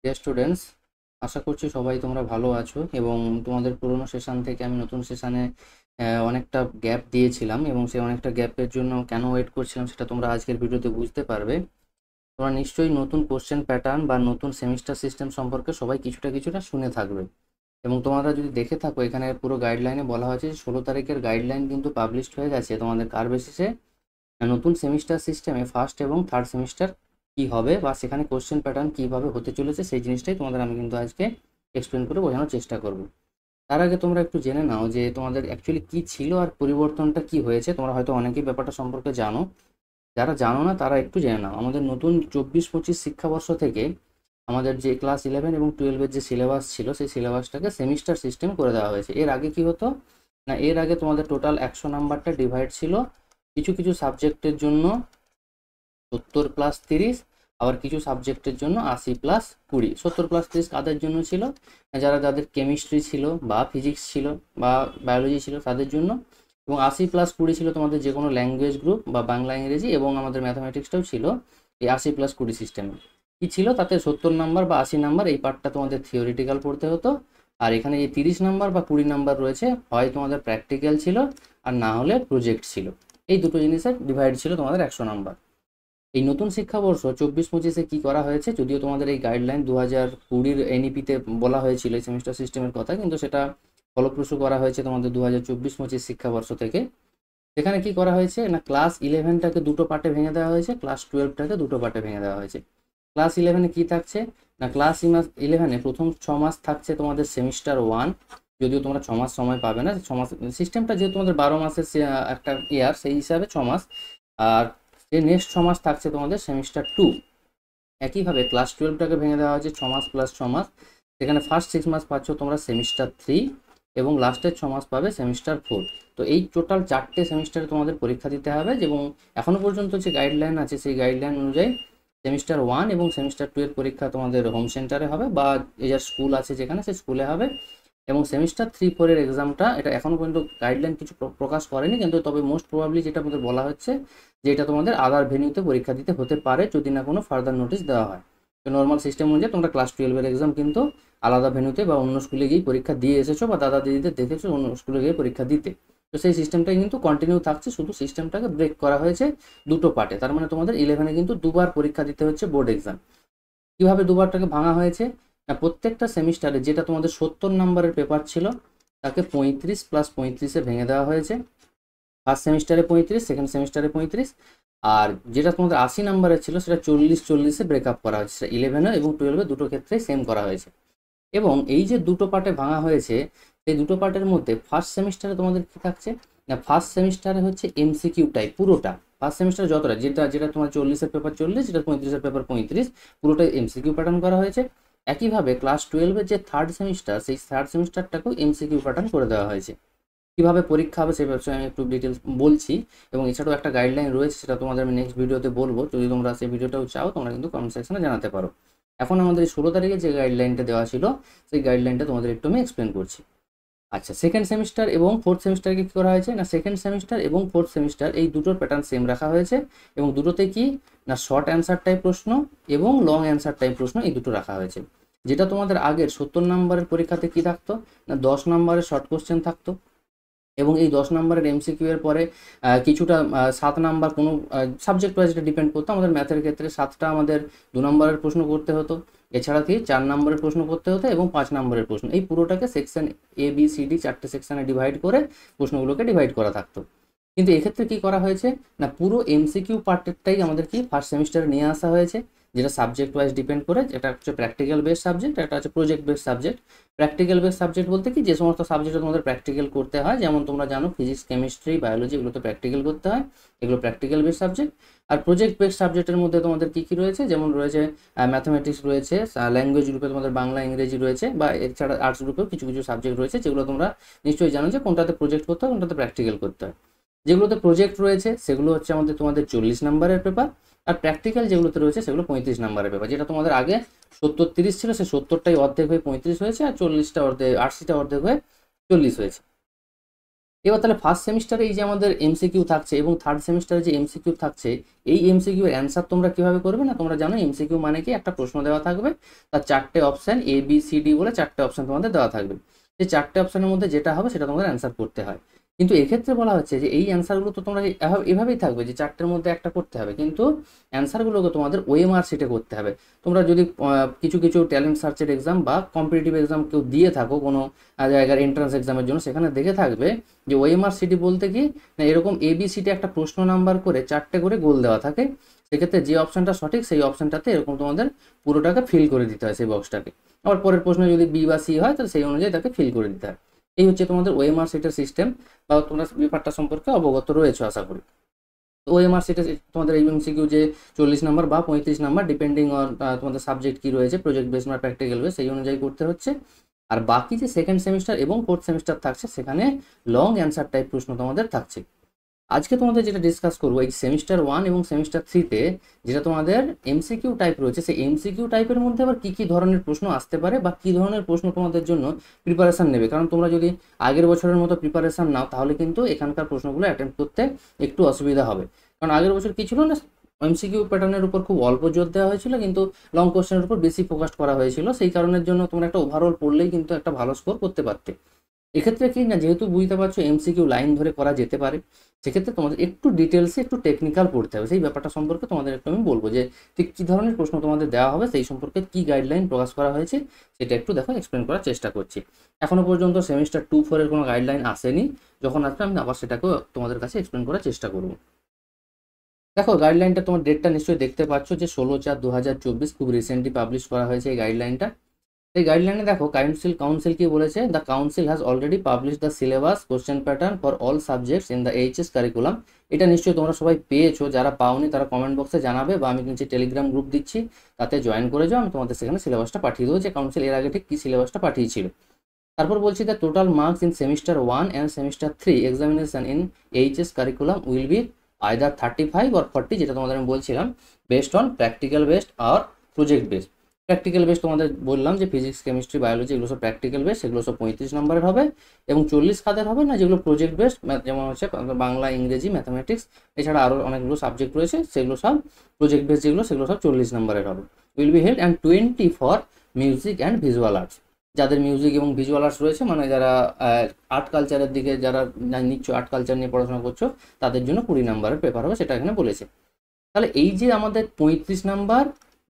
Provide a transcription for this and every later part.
Dear students, আশা করছি সবাই তোমরা ভালো আছো এবং তোমাদের পুরোনো সেশন থেকে আমি নতুন সেশনে অনেকটা গ্যাপ দিয়েছিলাম এবং সেই অনেকটা গ্যাপের জন্য কেন ওয়েট করছিলাম সেটা তোমরা আজকের ভিডিওতে বুঝতে পারবে। তোমরা নিশ্চয়ই নতুন কোশ্চেন প্যাটার্ন বা নতুন সেমিস্টার সিস্টেম সম্পর্কে সবাই কিছুটা কিছুটা শুনে থাকবে এবং তোমরা যদি দেখে থাকো এখানে পুরো গাইডলাইনে বলা হয়েছে 16 তারিখের গাইডলাইন কিন্তু পাবলিশড হয়ে গেছে তোমাদের কার বেসিসে নতুন সেমিস্টার সিস্টেমে ফার্স্ট এবং থার্ড সেমিস্টার কি হবে বা সেখানে কোশ্চেন প্যাটার্ন কিভাবে হতে চলেছে সেই জিনিসটাই তোমাদের আমি কিন্তু আজকে এক্সপ্লেন করে বোঝানোর চেষ্টা করব। তার আগে তোমরা একটু জেনে নাও যে তোমাদের অ্যাকচুয়ালি কি ছিল আর পরিবর্তনটা কি হয়েছে। তোমরা হয়তো অনেকেই ব্যাপারটা সম্পর্কে জানো, যারা জানো না তারা একটু জেনে নাও। আমাদের নতুন 24-25 শিক্ষাবর্ষ থেকে আমাদের যে ক্লাস 11 এবং 12-এর যে সিলেবাস ছিল সেই সিলেবাসটাকে সেমিস্টার সিস্টেম করে দেওয়া হয়েছে। এর আগে কি হতো না, এর আগে তোমাদের টোটাল 100 নাম্বারটা ডিভাইড ছিল কিছু কিছু সাবজেক্টের জন্য 70+30, আবার কিছু সাবজেক্টের জন্য 80+20। 70+30 কাদের জন্য ছিল? যাদের কেমিস্ট্রি ছিল বা ফিজিক্স ছিল বা বায়োলজি ছিল তাদের জন্য, এবং 80+20 ছিল তোমাদের যে কোনো ল্যাঙ্গুয়েজ গ্রুপ বা বাংলা ইংরেজি, এবং আমাদের ম্যাথামেটিক্সটাও ছিল এই 80+20 সিস্টেমে। কি ছিল তাতে 70 নাম্বার বা 80 নাম্বার এই পার্টটা তোমাদের থিওরিটিক্যাল পড়তে হতো, আর এখানে যে 30 নাম্বার বা 20 নাম্বার রয়েছে হয় তোমাদের প্র্যাকটিক্যাল ছিল আর না হলে প্রজেক্ট ছিল। এই দুটো জিনিসের ডিভাইড ছিল তোমাদের 100 নাম্বার। এই নতুন শিক্ষাবর্ষ 24-25-এ কি করা হয়েছে, যদিও তোমাদের এই গাইডলাইন 2020-র এনইপিতে বলা হয়েছিল এই সেমিস্টার সিস্টেমের কথা, কিন্তু সেটা ফলপ্রসূ করা হয়েছে তোমাদের 2024-25 শিক্ষাবর্ষ থেকে। সেখানে কি করা হয়েছে না, ক্লাস 11টাকে দুটো পার্টে ভেঙে দেওয়া হয়েছে, ক্লাস 12টাকে দুটো পার্টে ভেঙে দেওয়া হয়েছে। ক্লাস 11-এ কি থাকছে না, ক্লাস 11-এ প্রথম 6 মাস থাকছে তোমাদের সেমিস্টার 1। যদিও তোমরা 6 মাস সময় পাবে না, 6 মাস সিস্টেমটা যেহেতু তোমাদের 12 মাসের একটা ইয়ার, সেই হিসাবে 6 মাস। আর যে নেক্সট 6 মাস থাকছে তোমাদের সেমিস্টার 2। একইভাবে ক্লাস 12টাকে ভেঙে দেওয়া হয়েছে 6 মাস প্লাস 6 মাস। সেখানে ফার্স্ট 6 মাস পাচ্ছ তোমরা সেমিস্টার 3 এবং লাস্টের 6 মাস পাবে সেমিস্টার 4। তো এই টোটাল 4টে সেমিস্টারে তোমাদের পরীক্ষা দিতে হবে, এবং এখনো পর্যন্ত যে গাইডলাইন আছে সেই গাইডলাইন অনুযায়ী সেমিস্টার 1 এবং সেমিস্টার 2 এর পরীক্ষা তোমাদের হোম সেন্টারে হবে বা যে যার স্কুল আছে যেখানে সেই স্কুলে হবে। এবং সেমিস্টার 3-4-এর এক্সামটা, এটা এখনো পর্যন্ত গাইডলাইন কিছু প্রকাশ করেনি, কিন্তু তবে মোস্ট প্রবাবলি যেটা আমাদের বলা হচ্ছে যে এটা তোমাদের আদার ভেন্যুতে পরীক্ষা দিতে হতে পারে যদি না কোনো ফার্দার নোটিশ দেওয়া হয়। তো নর্মাল সিস্টেম অনুযায়ী তোমরা ক্লাস 12-এর এক্সাম কিন্তু আলাদা ভেন্যুতে বা অন্য স্কুলে গিয়ে পরীক্ষা দিয়ে এসেছো বা দাদা দিদিদের দেখেছো অন্য স্কুলে গিয়ে পরীক্ষা দিতে। তো সেই সিস্টেমটাই কিন্তু কন্টিনিউ থাকছে, শুধু সিস্টেমটাকে ব্রেক করা হয়েছে দুটো পার্টে। তার মানে তোমাদের 11-এ কিন্তু দুবার পরীক্ষা দিতে হচ্ছে বোর্ড এক্সাম। কিভাবে দুবারটাকে ভাঙা হয়েছে না, প্রত্যেকটা সেমিস্টারে যেটা তোমাদের 70 নাম্বারের পেপার ছিল তাকে 35+35-এ ভেঙে দেওয়া হয়েছে। ফার্স্ট সেমিস্টারে 35, সেকেন্ড সেমিস্টারে 35, আর যেটা তোমাদের 80 নাম্বারের ছিল সেটা 40-40-এ ব্রেকআপ করা হয়েছে। সেটা 11 এবং 12 দুটো ক্ষেত্রেই সেম করা হয়েছে। এবং এই যে দুটো পার্টে ভাঙা হয়েছে, সেই দুটো পার্টের মধ্যে ফার্স্ট সেমিস্টারে তোমাদের কি থাকছে না, ফার্স্ট সেমিস্টারে হচ্ছে এমসিকিউ টাইপ পুরোটা। ফার্স্ট সেমিস্টারে যতটা যেটা যেটা তোমার 40-এর পেপার 40, যেটা 35-এর পেপার 35, পুরোটাই এমসিকিউ প্যাটার্ন করা হয়েছে। একইভাবে ক্লাস 12-এর যে থার্ড সেমিস্টার, সেই থার্ড সেমিস্টারটাকেও এমসিকিউ প্যাটার্ন করে দেওয়া হয়েছে। কিভাবে পরীক্ষা হবে সেই বিষয়ে আমি একটু ডিটেলস বলছি, এবং এছাড়াও একটা গাইডলাইন রয়েছে সেটা তোমাদের আমি নেক্সট ভিডিওতে বলবো। যদি তোমরা সেই ভিডিওটাও চাও তোমরা কিন্তু কমেন্ট সেকশনে জানাতে পারো। এখন আমাদের এই 16 তারিখে যে গাইডলাইনটা দেওয়া ছিল সেই গাইডলাইনটা তোমাদের একটু আমি এক্সপ্লেন করছি। আচ্ছা, সেকেন্ড সেমিস্টার এবং ফোর্থ সেমিস্টারকে কী করা হয়েছে না, সেকেন্ড সেমিস্টার এবং ফোর্থ সেমিস্টার এই দুটোর প্যাটার্ন সেম রাখা হয়েছে, এবং দুটোতে কি না শর্ট অ্যান্সার টাইপ প্রশ্ন এবং লং অ্যান্সার টাইপ প্রশ্ন এই দুটো রাখা হয়েছে। যেটা তোমাদের আগের 70 নাম্বারের পরীক্ষাতে কি থাকতো না, 10 নাম্বারের শর্ট কোশ্চেন থাকতো, এবং এই 10 নাম্বারের এমসিকিউ এর পরে কিছুটা 7 নাম্বার কোনো সাবজেক্ট ওয়াইজ এটা ডিপেন্ড করতো। আমাদের ম্যাথের ক্ষেত্রে 7টা আমাদের 2 নাম্বারের প্রশ্ন করতে হতো, এছাড়া কি 4 নাম্বারের প্রশ্ন করতে হতো এবং 5 নাম্বারের প্রশ্ন। এই পুরোটাকে সেকশন ABCD 4টে সেকশনে ডিভাইড করে প্রশ্নগুলোকে ডিভাইড করা থাকতো। কিন্তু এক্ষেত্রে কি করা হয়েছে না, পুরো এমসিকিউ পার্টেরটাই আমাদের কি ফার্স্ট সেমিস্টারে নিয়ে আসা হয়েছে, যেটা সাবজেক্ট ওয়াইজ ডিপেন্ড করে। এটা হচ্ছে প্র্যাকটিক্যাল বেস সাবজেক্ট, এটা হচ্ছে project base subject. Practical base subject বলতে কি, যে সমস্ত সাবজেক্টে তোমাদের প্র্যাকটিক্যাল করতে হয়, যেমন তোমরা জানো ফিজিক্স কেমিস্ট্রি বায়োলজি এগুলোতে প্র্যাকটিক্যাল করতে হয়, এগুলো প্র্যাকটিক্যাল বেস সাবজেক্ট। আর প্রজেক্ট বেস সাবজেক্টের মধ্যে তোমাদের কী কী রয়েছে, যেমন রয়েছে ম্যাথামেটিক্স রয়েছে, ল্যাঙ্গুয়েজ গ্রুপে তোমাদের বাংলা ইংরেজি রয়েছে, বা এছাড়া আর্টস গ্রুপেও কিছু কিছু সাবজেক্ট রয়েছে যেগুলো তোমরা নিশ্চয়ই জানো যে কোনটাতে প্রজেক্ট করতে হয় কোনটাতে প্র্যাকটিক্যাল করতে হয়। যেগুলোতে প্রজেক্ট রয়েছে সেগুলো হচ্ছে আমাদের তোমাদের 40 নাম্বারের পেপার, আর প্র্যাকটিক্যাল যেগুলোতে রয়েছে সেগুলো 35 নাম্বারের পেপার। যেটা তোমাদের আগে 70-30 ছিল, সে 70টাই অর্ধেক হয়ে 35 হয়েছে, আর 40টা অর্ধেক 80টা অর্ধেক হয়ে 40 হয়েছে। এবার তাহলে ফার্স্ট সেমিস্টারে এই যে আমাদের এমসিকিউ থাকছে এবং থার্ড সেমিস্টারে যে এমসিকিউ থাকছে, এই এমসিকিউ এর অ্যান্সার তোমরা কিভাবে করবে না, তোমরা জানো এমসিকিউ মানে কি, একটা প্রশ্ন দেওয়া থাকবে, তার 4টে option A B C D বলে 4টে অপশন তোমাদের দেওয়া থাকবে। এই 4টে অপশনের মধ্যে যেটা হবে সেটা তোমাদের অ্যান্সার করতে হয়। কিন্তু এক্ষেত্রে বলা হচ্ছে যে এই অ্যান্সারগুলো তো তোমরা এভাবেই থাকবে যে 4টের মধ্যে একটা করতে হবে, কিন্তু অ্যান্সারগুলোকে তোমাদের ওএমআর শিটে করতে হবে। তোমরা যদি কিছু কিছু ট্যালেন্ট সার্চের এক্সাম বা কম্পিটিটিভ এক্সাম কেউ দিয়ে থাকো কোনো জায়গার এন্ট্রান্স এক্সামের জন্য, সেখানে দেখে থাকবে যে ওএমআর সিটি বলতে কি না, এরকম এবিসিটি একটা প্রশ্ন নাম্বার করে 4টে করে গোল দেওয়া থাকে। সেক্ষেত্রে যে অপশনটা সঠিক সেই অপশনটাতে এরকম তোমাদের পুরোটাকে ফিল করে দিতে হয় সেই বক্সটাকে। আবার পরের প্রশ্ন যদি বি বা সি হয় তাহলে সেই অনুযায়ী তাকে ফিল করে দিতে হয়। এই হচ্ছে তোমাদের ওএমআর সিটের সিস্টেম, বা তোমরা ব্যাপারটা সম্পর্কে অবগত রয়েছে আশা করি। ওএমআর সিটে তোমাদের এই এমসিকিউ যে 40 নাম্বার বা 35 নাম্বার ডিপেন্ডিং অন তোমাদের সাবজেক্ট কি রয়েছে, প্রজেক্ট বেস না প্র্যাকটিক্যাল বেস, সেই অনুযায়ী করতে হচ্ছে। আর বাকি যে সেকেন্ড সেমিস্টার এবং ফোর্থ সেমিস্টার থাকছে সেখানে লং অ্যান্সার টাইপ প্রশ্ন তোমাদের থাকছে। আজকে তোমাদের যেটা ডিসকাস করবো এই সেমিস্টার 1 এবং সেমিস্টার 3তে যেটা তোমাদের এমসিকিউ টাইপ রয়েছে, সেই এমসিকিউ টাইপের মধ্যে আবার কি ধরনের প্রশ্ন আসতে পারে বা কি ধরনের প্রশ্ন তোমাদের জন্য প্রিপারেশন নেবে। কারণ তোমরা যদি আগের বছরের মতো প্রিপারেশন নাও তাহলে কিন্তু এখানকার প্রশ্নগুলো অ্যাটেম্প করতে একটু অসুবিধা হবে। কারণ আগের বছর কি ছিল না, এমসিকিউ প্যাটার্নের উপর খুব অল্প জোর দেওয়া হয়েছিল, কিন্তু লং কোশ্চেনের উপর বেশি ফোকাস করা হয়েছিল। সেই কারণের জন্য তোমরা একটা ওভারঅল পড়লেই কিন্তু একটা ভালো স্কোর করতে পারতে। এক্ষেত্রে কি না, যেহেতু বুঝতে পারছো এমসিকিউ লাইন ধরে করা যেতে পারে, সেক্ষেত্রে তোমাদের একটু ডিটেলসে একটু টেকনিক্যাল পড়তে হবে। সেই ব্যাপারটা সম্পর্কে তোমাদের একটু আমি বলবো যে ঠিক কী ধরনের প্রশ্ন তোমাদের দেওয়া হবে, সেই সম্পর্কে কী গাইডলাইন প্রকাশ করা হয়েছে সেটা একটু দেখো এক্সপ্লেন করার চেষ্টা করছি। এখনো পর্যন্ত সেমিস্টার 2-4 এর কোনো গাইডলাইন আসেনি, যখন আসবে আমি আবার সেটাকেও তোমাদের কাছে এক্সপ্লেন করার চেষ্টা করবো। দেখো গাইডলাইনটা তোমার ডেটটা নিশ্চয়ই দেখতে পাচ্ছ যে 16/4/2024 খুব রিসেন্টলি পাবলিশ করা হয়েছে এই গাইডলাইনটা। এই গাইডলাইনে দেখো কাউন্সিল কি বলেছে, the council has already publish the syllabus question pattern for all subjects in the HS curriculum. এটা নিশ্চয়ই তোমরা সবাই পেয়েছো, যারা পাওনি তারা কমেন্ট বক্সে জানাবে, বা আমি নিচে টেলিগ্রাম গ্রুপ দিচ্ছি, তাতে জয়েন করে যাও, আমি তোমাদের সেখানে সিলেবাসটা পাঠিয়ে দেবো যে কাউন্সিল এর আগে ঠিক কী সিলেবাসটা পাঠিয়েছিল। তারপর বলছি the total marks in semester 1 and semester 3 examination in HS curriculum will be either 35 or 40, যেটা তোমাদের আমি বলছিলাম, বেসড অন প্র্যাকটিক্যাল বেসড আর প্রজেক্ট বেসড। প্র্যাকটিক্যাল বেস তোমাদের বললাম যে ফিজিক্স কেমিস্ট্রি বায়োলজি এগুলো সব প্র্যাকটিক্যাল বেস, সেগুলো সব 35 নম্বরের হবে, এবং 40 কাদের হবে না যেগুলো প্রজেক্ট বেসড, যেমন হচ্ছে বাংলা, ইংরেজি, ম্যাথামেটিক্স, এছাড়া আরও অনেকগুলো সাবজেক্ট রয়েছে, সেগুলো সব প্রজেক্ট বেস যেগুলো সেগুলো সব 40 নম্বরের হবে। Will be held and 20 for music and visual arts. যাদের মিউজিক এবং ভিজুয়াল আর্টস রয়েছে, মানে যারা আর্ট কালচারের দিকে যারা নিচ্ছ, আর্ট কালচার নিয়ে পড়াশোনা করছো, তাদের জন্য 20 নম্বরের পেপার হবে, সেটা এখানে বলেছে। তাহলে এই যে আমাদের 35 নাম্বার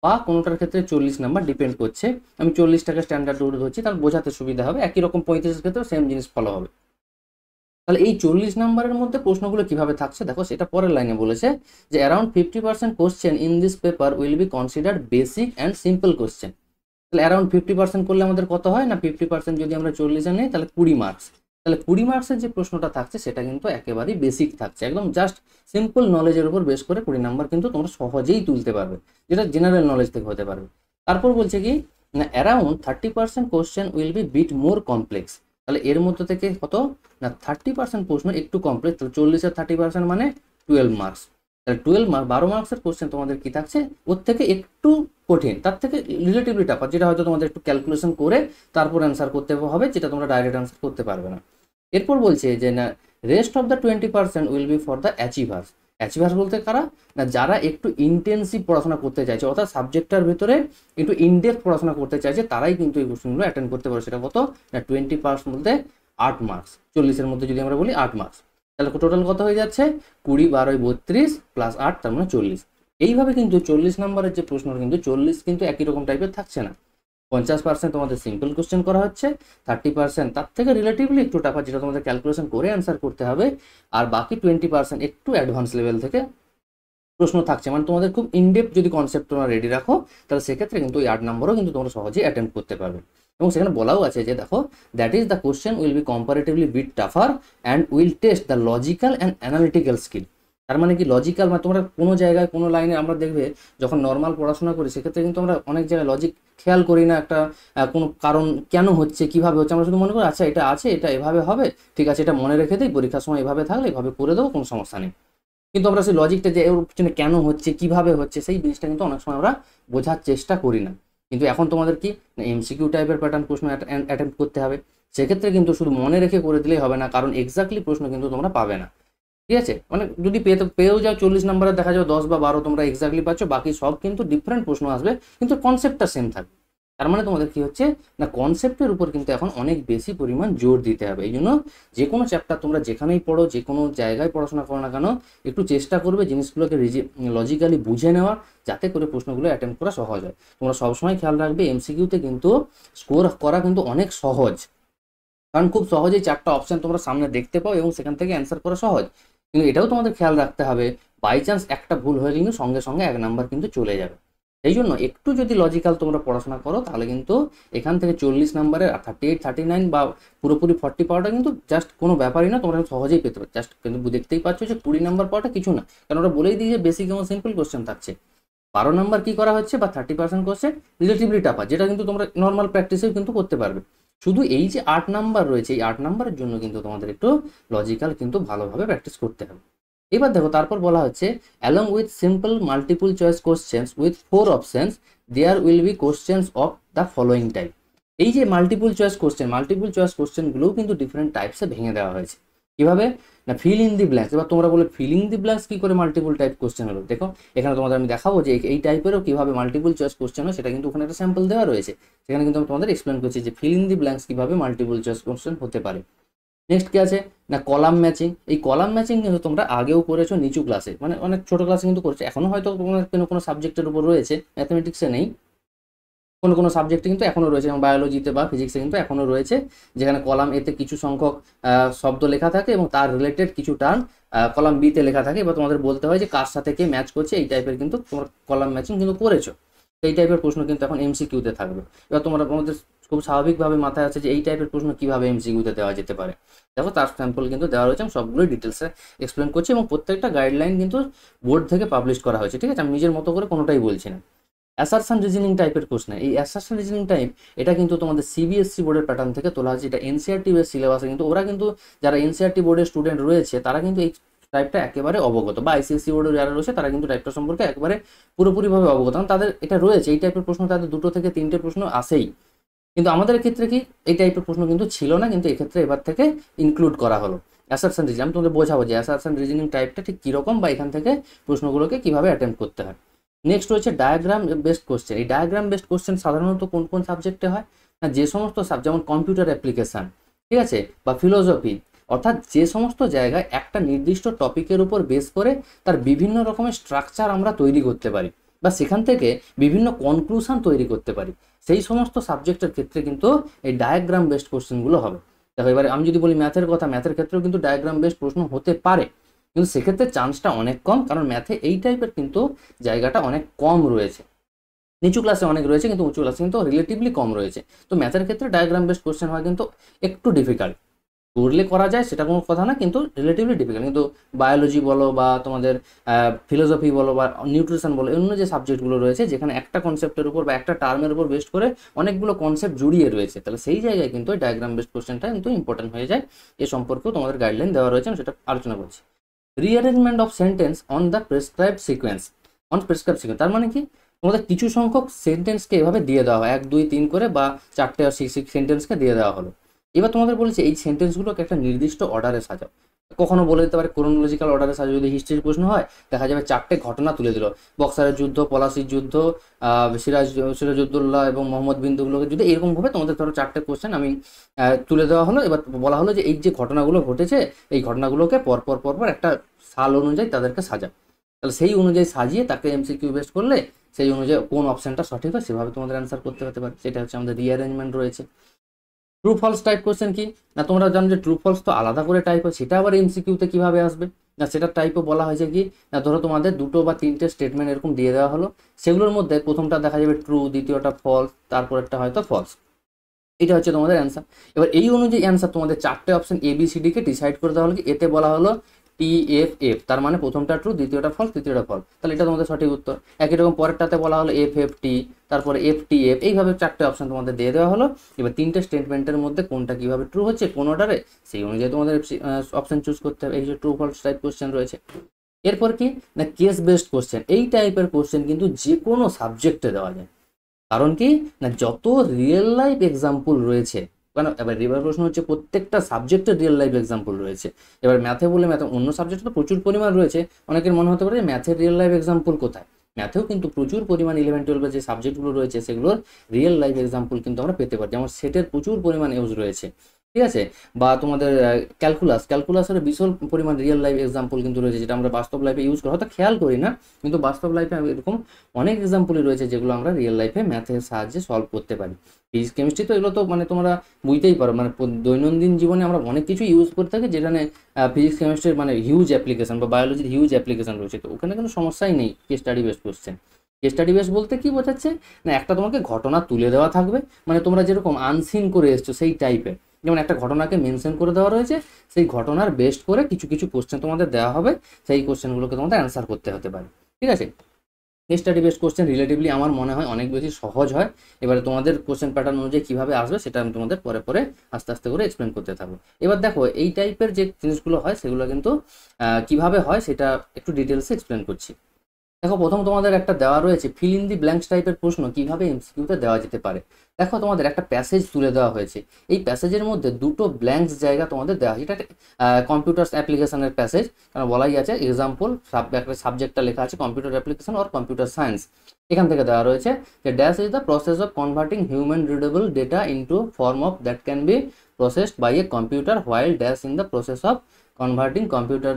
বা কোনোটার ক্ষেত্রে 40 নাম্বার ডিপেন্ড করছে, আমি 40টাকে স্ট্যান্ডার্ড রুট ধরছি, তাহলে বোঝাতে সুবিধা হবে। একই রকম 35-এর ক্ষেত্রেও সেম জিনিস ফলো হবে। তাহলে এই 40 নাম্বারের মধ্যে প্রশ্নগুলো কিভাবে থাকছে দেখো, সেটা পরের লাইনে বলেছে যে around 50% question in this paper will be considered basic and simple question. তাহলে অ্যারাউন্ড 50% করলে আমাদের কত হয় না, 50% যদি আমরা 40-এ নিই তাহলে 20 মার্কস। তাহলে 20 মার্কসের যে প্রশ্নটা থাকছে সেটা কিন্তু একেবারেই বেসিক থাকছে, একদম জাস্ট সিম্পল নলেজের উপর বেস করে 20 নাম্বার কিন্তু তোমরা সহজেই তুলতে পারবে, যেটা জেনারেল নলেজ থেকে হতে পারবে। তারপর বলছে কি না, around 30% question will be bit more complex. তাহলে এর মধ্যে থেকে কত না 30% প্রশ্ন একটু কমপ্লেক্স। তাহলে 40-এর 30% মানে 12 মার্কস। তাহলে 12 মার্কসের কোশ্চেন তোমাদের কি থাকছে, ওর থেকে একটু কঠিন, তার থেকে রিলেটিভলি টাফার, যেটা হয়তো তোমাদের একটু ক্যালকুলেশন করে তারপর অ্যান্সার করতে হবে, যেটা তোমরা ডাইরেক্ট অ্যান্সার করতে পারবে না। এরপর বলছে যে না, rest of the 20% will be for the achievers. Achievers বলতে কারা না, যারা একটু ইন্টেন্সিভ পড়াশোনা করতে চাইছে, অর্থাৎ সাবজেক্টটার ভেতরে একটু ইনডেপথ পড়াশোনা করতে চাইছে, তারাই কিন্তু এই কোশ্চেনগুলো অ্যাটেন্ড করতে পারে। সেটা কত না, 20% বলতে 8 মার্কস। 40-এর মধ্যে যদি আমরা বলি 8 মার্কস, তাহলে টোটাল কত হয়ে যাচ্ছে 20, 12, 32 প্লাস 8, তার মানে 40। এইভাবে কিন্তু 40 নম্বরের যে প্রশ্ন কিন্তু 40 কিন্তু একই রকম টাইপের থাকছে না। 50% তোমাদের সিম্পল কোশ্চেন করা হচ্ছে, 30% তার থেকে রিলেটিভলি একটু টাফার, যেটা তোমাদের ক্যালকুলেশন করে অ্যান্সার করতে হবে, আর বাকি 20% একটু অ্যাডভান্স লেভেল থেকে প্রশ্ন থাকছে। মানে তোমাদের খুব ইনডেপথ যদি কনসেপ্ট তোমরা রেডি রাখো, তাহলে সেক্ষেত্রে কিন্তু এই 8 নম্বরও কিন্তু তোমরা সহজেই অ্যাটেম্প করতে পারবে। এবং সেখানে বলাও আছে যে দেখো, that is the question will be comparatively bit tougher and will test the logical and analytical skill. তার মানে কি লজিক্যাল, মানে তোমরা কোনো জায়গায় কোনো লাইনে আমরা দেখবে যখন নর্মাল পড়াশোনা করি সেক্ষেত্রে কিন্তু আমরা অনেক জায়গায় লজিক খেয়াল করি না, একটা কোনো কারণ কেন হচ্ছে কিভাবে হচ্ছে, আমরা শুধু মনে করি আচ্ছা এটা আছে, এটা এভাবে হবে, ঠিক আছে এটা মনে রেখে দিই, পরীক্ষার সময় এভাবে থাকলে এভাবে করে দেবো, কোনো সমস্যা নেই। কিন্তু আমরা সেই লজিকটা যে ওর পিছনে কেন হচ্ছে কিভাবে হচ্ছে সেই জিনিসটা কিন্তু অনেক সময় আমরা বোঝার চেষ্টা করি না। কিন্তু এখন তোমাদের কি এমসিকিউ টাইপের প্যাটার্ন প্রশ্ন অ্যাটেম্প্ট করতে হবে, সেক্ষেত্রে কিন্তু শুধু মনে রেখে করে দিলেই হবে না, কারণ এক্স্যাক্টলি প্রশ্ন কিন্তু তোমরা পাবে না। ঠিক আছে, মানে যদি পেয়েও যাও 40 নম্বরে, দেখা যাবে 10 বা 12 তোমরা এক্স্যাক্টলি পাচ্ছ, বাকি সব কিন্তু ডিফারেন্ট প্রশ্ন আসবে, কিন্তু কনসেপ্টটা সেম থাকবে। তার মানে তোমাদের কি হচ্ছে না, কনসেপ্টের উপর কিন্তু এখন অনেক বেশি পরিমাণ জোর দিতে হবে। এই জন্য যে কোনো চ্যাপ্টার তোমরা যেখানেই পড়ো, যে কোনো জায়গায় পড়াশোনা করো না কেন, একটু চেষ্টা করবে জিনিসগুলোকে লজিক্যালি বুঝে নেওয়ার, যাতে করে প্রশ্নগুলো অ্যাটেম্প করা সহজ হয়। তোমরা সবসময় খেয়াল রাখবে এমসিকিউতে কিন্তু স্কোর করা কিন্তু অনেক সহজ, কারণ খুব সহজেই 4টা অপশন তোমরা সামনে দেখতে পাও এবং সেখান থেকে অ্যান্সার করা সহজ। কিন্তু এটাও তোমাদের খেয়াল রাখতে হবে, বাই চান্স একটা ভুল হয়ে কিন্তু সঙ্গে সঙ্গে 1 নাম্বার কিন্তু চলে যাবে। এই জন্য একটু যদি লজিক্যাল তোমরা পড়াশোনা করো, তাহলে কিন্তু এখান থেকে 40 নাম্বারের 38, 39 বা পুরোপুরি 40 পাওয়াটা কিন্তু জাস্ট কোনো ব্যাপারই না, তোমরা সহজেই পেতে পারো। জাস্ট কিন্তু দেখতেই পাচ্ছ যে 20 নাম্বার পাওয়াটা কিছু না, কারণ ওরা বলেই দিয়ে যে বেসিক এবং সিম্পল কোশ্চেন থাকছে। 12 নাম্বার কি করা হচ্ছে বা 30% কোশ্চেন রিলেটিভলি টাফা, যেটা কিন্তু তোমরা নর্মাল প্র্যাকটিসেও কিন্তু করতে পারবে। শুধু এই যে 8 নাম্বার রয়েছে, এই 8 নাম্বারের জন্য কিন্তু তোমাদের একটু লজিক্যাল কিন্তু ভালোভাবে প্র্যাকটিস করতে হবে। এবার দেখো, তারপর বলা হচ্ছে along with simple multiple choice questions with 4 options there will be questions of the following type. এই যে মাল্টিপল চয়েস কোশ্চেনগুলোও কিন্তু ডিফারেন্ট টাইপসে ভেঙে দেওয়া হয়েছে। কিভাবে না, ফিল ইন দি ব্ল্যাঙ্কস। এবার তোমরা বলে ফিল ইন দি ব্ল্যাঙ্কস কি করে মাল্টিপল টাইপ কোশ্চেন হলো? দেখো এখানে তোমাদের আমি দেখাবো যে এই টাইপেরও কিভাবে মাল্টিপল চয়েস কোশ্চেন হয়, সেটা কিন্তু ওখানে একটা স্যাম্পল দেওয়া রয়েছে। সেখানে কিন্তু আমি তোমাদের এক্সপ্লেন করছি যে ফিল ইন দি ব্ল্যাঙ্কস কিভাবে মাল্টিপল চয়েস কোশ্চেন হতে পারে। নেক্সট কি আছে না, কলাম ম্যাচিং। এই কলাম ম্যাচিং কিন্তু তোমরা আগেও করেছো নিচু ক্লাসে, মানে অনেক ছোট ক্লাসে কিন্তু করেছো, এখনো হয়তো তোমার কোনো সাবজেক্টের উপর রয়েছে, ম্যাথমেটিক্সে নেই, কোনো সাবজেক্টে কিন্তু এখনো রয়েছে, যেমন বায়োলজিতে বা ফিজিক্সে কিন্তু এখনো রয়েছে, যেখানে কলাম এতে কিছু সংখ্যক শব্দ লেখা থাকে এবং তার রিলেটেড কিছু টার্ম কলাম বিতে লেখা থাকে। এবার তোমাদের বলতে হয় যে কার সাথে কে ম্যাচ করছে, এই টাইপের কিন্তু তোমার কলাম ম্যাচিং কিন্তু করেছো। এই টাইপের প্রশ্ন কিন্তু এখন এমসিকিউতে থাকবে। এবার তোমাদের খুব স্বাভাবিকভাবে মাথায় আছে যে এই টাইপের প্রশ্ন কিভাবে এমসিকিউতে দেওয়া যেতে পারে। দেখো তার স্যাম্পল কিন্তু দেওয়া রয়েছে, আমি সবগুলোই ডিটেলসে এক্সপ্লেন করছি এবং প্রত্যেকটা গাইডলাইন কিন্তু বোর্ড থেকে পাবলিশ করা হয়েছে। ঠিক আছে, আমি নিজের মতো করে কোনোটাই বলছি না। অ্যাসারশন রিজনিং টাইপের কোশ্চেন, এই অ্যাসারশন রিজনিং টাইপ এটা কিন্তু তোমাদের সিবিএসসি বোর্ডের প্যাটার্ন থেকে তোলা হয়েছে। এটা এনসিআরটি বেস সিলেবাসে, কিন্তু ওরা কিন্তু যারা এনসিআরটি বোর্ডের স্টুডেন্ট রয়েছে তারা কিন্তু এই টাইপটা একেবারে অবগত, বা আইসিএসসি বোর্ডের যারা রয়েছে তারা কিন্তু টাইপটা সম্পর্কে একেবারে পুরোপুরিভাবে অবগত, কারণ তাদের এটা রয়েছে। এই টাইপের প্রশ্ন তাদের 2 থেকে 3টে প্রশ্ন আসেই, কিন্তু আমাদের ক্ষেত্রে কি এই টাইপের প্রশ্ন কিন্তু ছিল না, কিন্তু এক্ষেত্রে এবার থেকে ইনক্লুড করা হলো অ্যাসারশন রিজনিং। আমি তোমাদের বোঝাবো যে অ্যাসারশন রিজনিং টাইপটা ঠিক কীরকম বা এখান থেকে প্রশ্নগুলোকে কীভাবে অ্যাটেম্প করতে হয়। নেক্সট হচ্ছে ডায়াগ্রাম বেসড কোশ্চেন। এই ডায়াগ্রাম বেসড কোশ্চেন সাধারণত কোন কোন সাবজেক্টে হয় না, যে সমস্ত যেমন কম্পিউটার অ্যাপ্লিকেশান, ঠিক আছে, বা ফিলোসফি, অর্থাৎ যে সমস্ত জায়গায় একটা নির্দিষ্ট টপিকের উপর বেস করে তার বিভিন্ন রকমের স্ট্রাকচার আমরা তৈরি করতে পারি বা সেখান থেকে বিভিন্ন কনক্লুশন তৈরি করতে পারি, সেই সমস্ত সাবজেক্টের ক্ষেত্রে কিন্তু এই ডায়াগ্রাম বেসড কোশ্চেনগুলো হবে। দেখো এবারে আমি যদি বলি ম্যাথের কথা, ম্যাথের ক্ষেত্রেও কিন্তু ডায়াগ্রাম বেসড প্রশ্ন হতে পারে, কিন্তু সেক্ষেত্রে চান্সটা অনেক কম, কারণ ম্যাথে এই টাইপের কিন্তু জায়গাটা অনেক কম রয়েছে। নিচু ক্লাসে অনেক রয়েছে কিন্তু উঁচু ক্লাসে কিন্তু রিলেটিভলি কম রয়েছে। তো ম্যাথের ক্ষেত্রে ডায়াগ্রাম বেসড কোশ্চেন হয় কিন্তু একটু ডিফিকাল্ট, করলে করা যায় সেটা কোনো কথা না, কিন্তু রিলেটিভলি ডিফিকাল্ট। কিন্তু বায়োলজি বলো বা তোমাদের ফিলোসফি বলো বা নিউট্রিশন বলো, অন্য যে সাবজেক্টগুলো রয়েছে যেখানে একটা কনসেপ্টের উপর বা একটা টার্মের উপর বেস্ট করে অনেকগুলো কনসেপ্ট জুড়িয়ে রয়েছে, তাহলে সেই জায়গায় কিন্তু ডায়াগ্রাম বেসড কোশ্চেনটা কিন্তু ইম্পর্টেন্ট হয়ে যায়। এ সম্পর্কেও তোমাদের গাইডলাইন দেওয়া রয়েছে, আমি সেটা আলোচনা করছি। Rearrangement of sentence on the prescribed sequence. তার মানে কি, তোমাদের কিছু সংখ্যক সেন্টেন্সকে এভাবে দিয়ে দেওয়া হয়, 1, 2, 3 করে বা 4টে সেন্টেন্সকে দিয়ে দেওয়া হলো। এবার তোমাদের বলেছে এই সেন্টেন্সগুলোকে একটা নির্দিষ্ট অর্ডারে সাজাও। কখনো বলে দিতে পারে ক্রোনোলজিক্যাল অর্ডারে সাজাও, যদি হিস্ট্রির প্রশ্ন হয় দেখা যাবে 4টে ঘটনা তুলে দিল, বক্সারের যুদ্ধ, পলাশির যুদ্ধ, সিরাজউদ্দৌলা এবং মোহাম্মদ বিন তুগলকের যুদ্ধ, এরকমভাবে তোমাদের ধরো 4টে কোশ্চেন আমি তুলে দেওয়া হলো। এবার বলা হলো যে এই যে ঘটনাগুলো ঘটেছে এই ঘটনাগুলোকে পরপর একটা সাল অনুযায়ী তাদেরকে সাজা, তাহলে সেই অনুযায়ী সাজিয়ে তাকে এমসিকিউ বেস্ট করলে সেই অনুযায়ী কোন অপশনটা সঠিক হয় সেভাবে তোমাদের অ্যান্সার করতে হতে পারে। সেটা হচ্ছে আমাদের রিঅ্যারেঞ্জমেন্ট রয়েছে। ট্রু ফলস টাইপ কোশ্চেন কি না, তোমরা জানো যে ট্রু ফলস তো আলাদা করে টাইপ হয়, সেটা আবার এমসিকিউতে কিভাবে আসবে না, সেটার টাইপও বলা হয়েছে কি না, ধরো তোমাদের 2 বা 3টে স্টেটমেন্ট এরকম দিয়ে দেওয়া হলো, সেগুলোর মধ্যে প্রথমটা দেখা যাবে ট্রু, দ্বিতীয়টা ফলস, তারপর একটা হয়তো ফলস। এটা হচ্ছে তোমাদের অ্যান্সার। এবার এই অনুযায়ী অ্যান্সার তোমাদের 4টে অপশন ABCD কে ডিসাইড করে দেওয়া হলো কি, এতে বলা হলো TFF, তার মানে প্রথমটা ট্রু, দ্বিতীয়টা ফলস, তৃতীয়টা ফলস, তাহলে এটা তোমাদের সঠিক উত্তর। একই রকম পরেরটাতে বলা হলো FFT, তারপরে FTF, এইভাবে 4টে অপশন তোমাদের দিয়ে দেওয়া হলো। এবার 3টে স্টেটমেন্টের মধ্যে কোনটা কিভাবে ট্রু হচ্ছে কোন অর্ডারে, সেই অনুযায়ী তোমাদের অপশন চুজ করতে হবে। এই যে ট্রু ফলস টাইপ কোশ্চেন রয়েছে। এরপর কি না, কেস বেসড কোশ্চেন। এই টাইপের কোশ্চেন কিন্তু যে কোনো সাবজেক্টে দেওয়া যায়, কারণ কি না, যত রিয়েল লাইফ এক্সাম্পল রয়েছে কারণ এবার প্রশ্ন হচ্ছে প্রত্যেকটা সাবজেক্টের রিয়েল লাইফ এক্সাম্পল রয়েছে। এবার ম্যাথে বলে ম্যাথে অন্য সাবজেক্টে তো প্রচুর পরিমাণ রয়েছে, অনেকের মনে হতে পারে ম্যাথের রিয়েল লাইফ এক্সাম্পল কোথায়। ম্যাথেও কিন্তু প্রচুর পরিমাণ 11-12 যে সাবজেক্টগুলো রয়েছে সেগুলোর রিয়েল লাইফ এক্সাম্পল কিন্তু আমরা পেতে পারি, যেমন সেটের প্রচুর পরিমাণ ইউজ রয়েছে, ঠিক আছে। বা তোমাদের ক্যালকুলাসের বিশাল পরিমাণ রিয়েল লাইফ এক্সাম্পল কিন্তু রয়েছে, যেটা আমরা বাস্তব লাইফে ইউজ করা হয়তো খেয়াল করি না, কিন্তু বাস্তব লাইফে এরকম অনেক এক্সাম্পলই রয়েছে যেগুলো আমরা রিয়েল লাইফে ম্যাথের সাহায্যে সলভ করতে পারি। ফিজিক্স কেমিস্ট্রি তো এগুলো তো মানে তোমরা বুঝতেই পারো, মানে দৈনন্দিন জীবনে আমরা অনেক কিছু ইউজ করে থাকি যেখানে ফিজিক্স কেমিস্ট্রির মানে হিউজ অ্যাপ্লিকেশন বা বায়োলজির হিউজ অ্যাপ্লিকেশন রয়েছে, তো ওখানে কোনো সমস্যাই নেই case study base question. Case study base বলতে কি বোঝাচ্ছে না, একটা তোমাকে ঘটনা তুলে দেওয়া থাকবে, মানে তোমরা যেরকম আনসিন করে এসছো সেই টাইপের, যেমন একটা ঘটনাকে মেনশন করে দেওয়া রয়েছে, সেই ঘটনার বেস্ট করে কিছু কিছু কোশ্চেন তোমাদের দেওয়া হবে, সেই কোশ্চেনগুলোকে তোমাদের অ্যান্সার করতে হতে পারে, ঠিক আছে। Case study based question relatively আমার মনে হয় অনেক বেশি সহজ হয়। এবারে তোমাদের কোশ্চেন প্যাটার্ন অনুযায়ী কীভাবে আসবে সেটা আমি তোমাদের পরে পরে আস্তে আস্তে করে এক্সপ্লেন করতে থাকবো। এবার দেখো এই টাইপের যে জিনিসগুলো হয় সেগুলো কিন্তু কীভাবে হয় সেটা একটু ডিটেলসে এক্সপ্লেন করছি। দেখো প্রথম তোমাদের একটা দেওয়া রয়েছে ফিল ইন দি ব্ল্যাঙ্কস টাইপের প্রশ্ন কিভাবে এমসিকিউতে দেওয়া যেতে পারে। দেখো তোমাদের একটা প্যাসেজ তুলে দেওয়া হয়েছে, এই প্যাসেজের মধ্যে দুটো ব্ল্যাঙ্কস জায়গা তোমাদের দেওয়া, এটা কম্পিউটার অ্যাপ্লিকেশনের প্যাসেজ, কারণ বলাই আছে এক্সাম্পল একটা সাবজেক্টটা লেখা আছে computer application or computer science. এখান থেকে দেওয়া রয়েছে যে dash is the process of converting human readable data into form of that can be processed by a computer while dash in the process of converting computer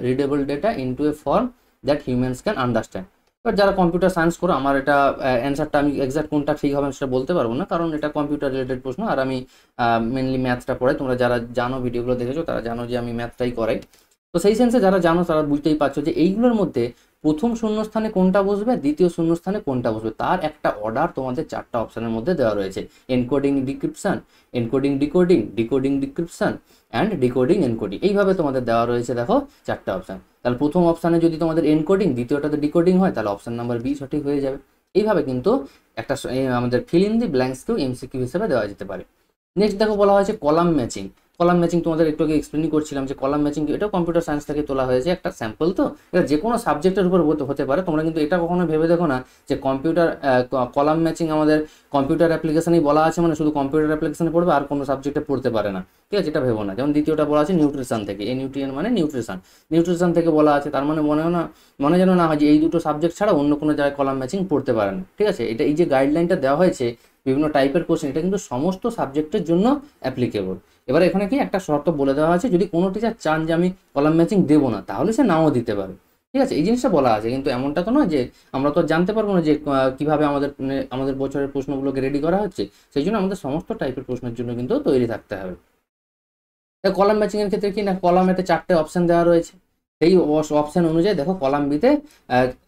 readable data into a form that humans can understand. এবার যারা computer science করো, আমার এটা অ্যান্সারটা আমি exact কোনটা ঠিক হবে সেটা বলতে পারবো না, কারণ এটা কম্পিউটার রিলেটেড প্রশ্ন আর আমি মেনলি ম্যাথটা পড়াই। তোমরা যারা জানো ভিডিওগুলো দেখেছো তারা জানো যে আমি ম্যাথটাই করাই, তো সেই সেন্সে যারা জানো তারা বুঝতেই পারছো যে এইগুলোর মধ্যে প্রথম শূন্যস্থানে কোনটা বসবে, দ্বিতীয় শূন্যস্থানে কোনটা বসবে, তার একটা অর্ডার তোমাদের চারটা অপশানের মধ্যে দেওয়া রয়েছে। Encoding decryption, encoding decoding, decoding decryption and decoding encoding, এইভাবে তোমাদের দেওয়া রয়েছে দেখো চারটা অপশান। তাহলে প্রথম অপশানে যদি তোমাদের এনকোডিং, দ্বিতীয়টাতে ডিকোডিং হয় তাহলে অপশান নাম্বার বি সঠিক হয়ে যাবে। এইভাবে কিন্তু একটা আমাদের ফিল ইন দি ব্ল্যাঙ্কসকেও এমসিকিউ হিসেবে দেওয়া যেতে পারে। নেক্সট দেখো বলা হয়েছে কলাম ম্যাচিং। কলাম ম্যাচিং তোমাদের একটু আগে এক্সপ্লেন করছিলাম যে কলাম ম্যাচিং এটাও কম্পিউটার সায়েন্স থেকে তোলা হয়েছে একটা স্যাম্পল, তো এটা যে কোনো সাবজেক্টের উপর হতে পারে। তোমরা কিন্তু এটা কখনো ভেবে দেখো না যে কম্পিউটার কলাম ম্যাচিং আমাদের কম্পিউটার অ্যাপ্লিকেশনেই বলা আছে মানে শুধু কম্পিউটার অ্যাপ্লিকেশনে পড়বে আর কোনো সাবজেক্টে পড়তে পারে না, ঠিক আছে, এটা ভেবো না। যেমন দ্বিতীয়টা বলা আছে নিউট্রিশন থেকে, নিউট্রিয়েন্ট মানে নিউট্রিশন থেকে বলা আছে, তার মানে মনে যেন না হয় যে এই দুটো সাবজেক্ট ছাড়া অন্য কোনো জায়গায় কলাম ম্যাচিং পড়তে পারে না, ঠিক আছে। এটা এই যে গাইডলাইনটা দেওয়া হয়েছে বিভিন্ন টাইপের কোশ্চেন, এটা কিন্তু সমস্ত সাবজেক্টের জন্য অ্যাপ্লিকেবল। এবার এখানে কি একটা শর্ত বলে দেওয়া আছে, যদি কোনো টিচার চান যে আমি কলাম ম্যাচিং দেবো না তাহলে সে নাও দিতে পারে, ঠিক আছে, এই জিনিসটা বলা আছে। কিন্তু এমনটা তো নয় যে আমরা তো জানতে পারবো না যে কিভাবে আমাদের বছরের প্রশ্নগুলোকে রেডি করা হচ্ছে, সেই জন্য আমাদের সমস্ত টাইপের প্রশ্নের জন্য কিন্তু তৈরি থাকতে হবে। কলাম ম্যাচিং এর ক্ষেত্রে কি না, কলামেতে চারটে অপশন দেওয়া রয়েছে, সেই অপশন অনুযায়ী দেখো কলাম বিতে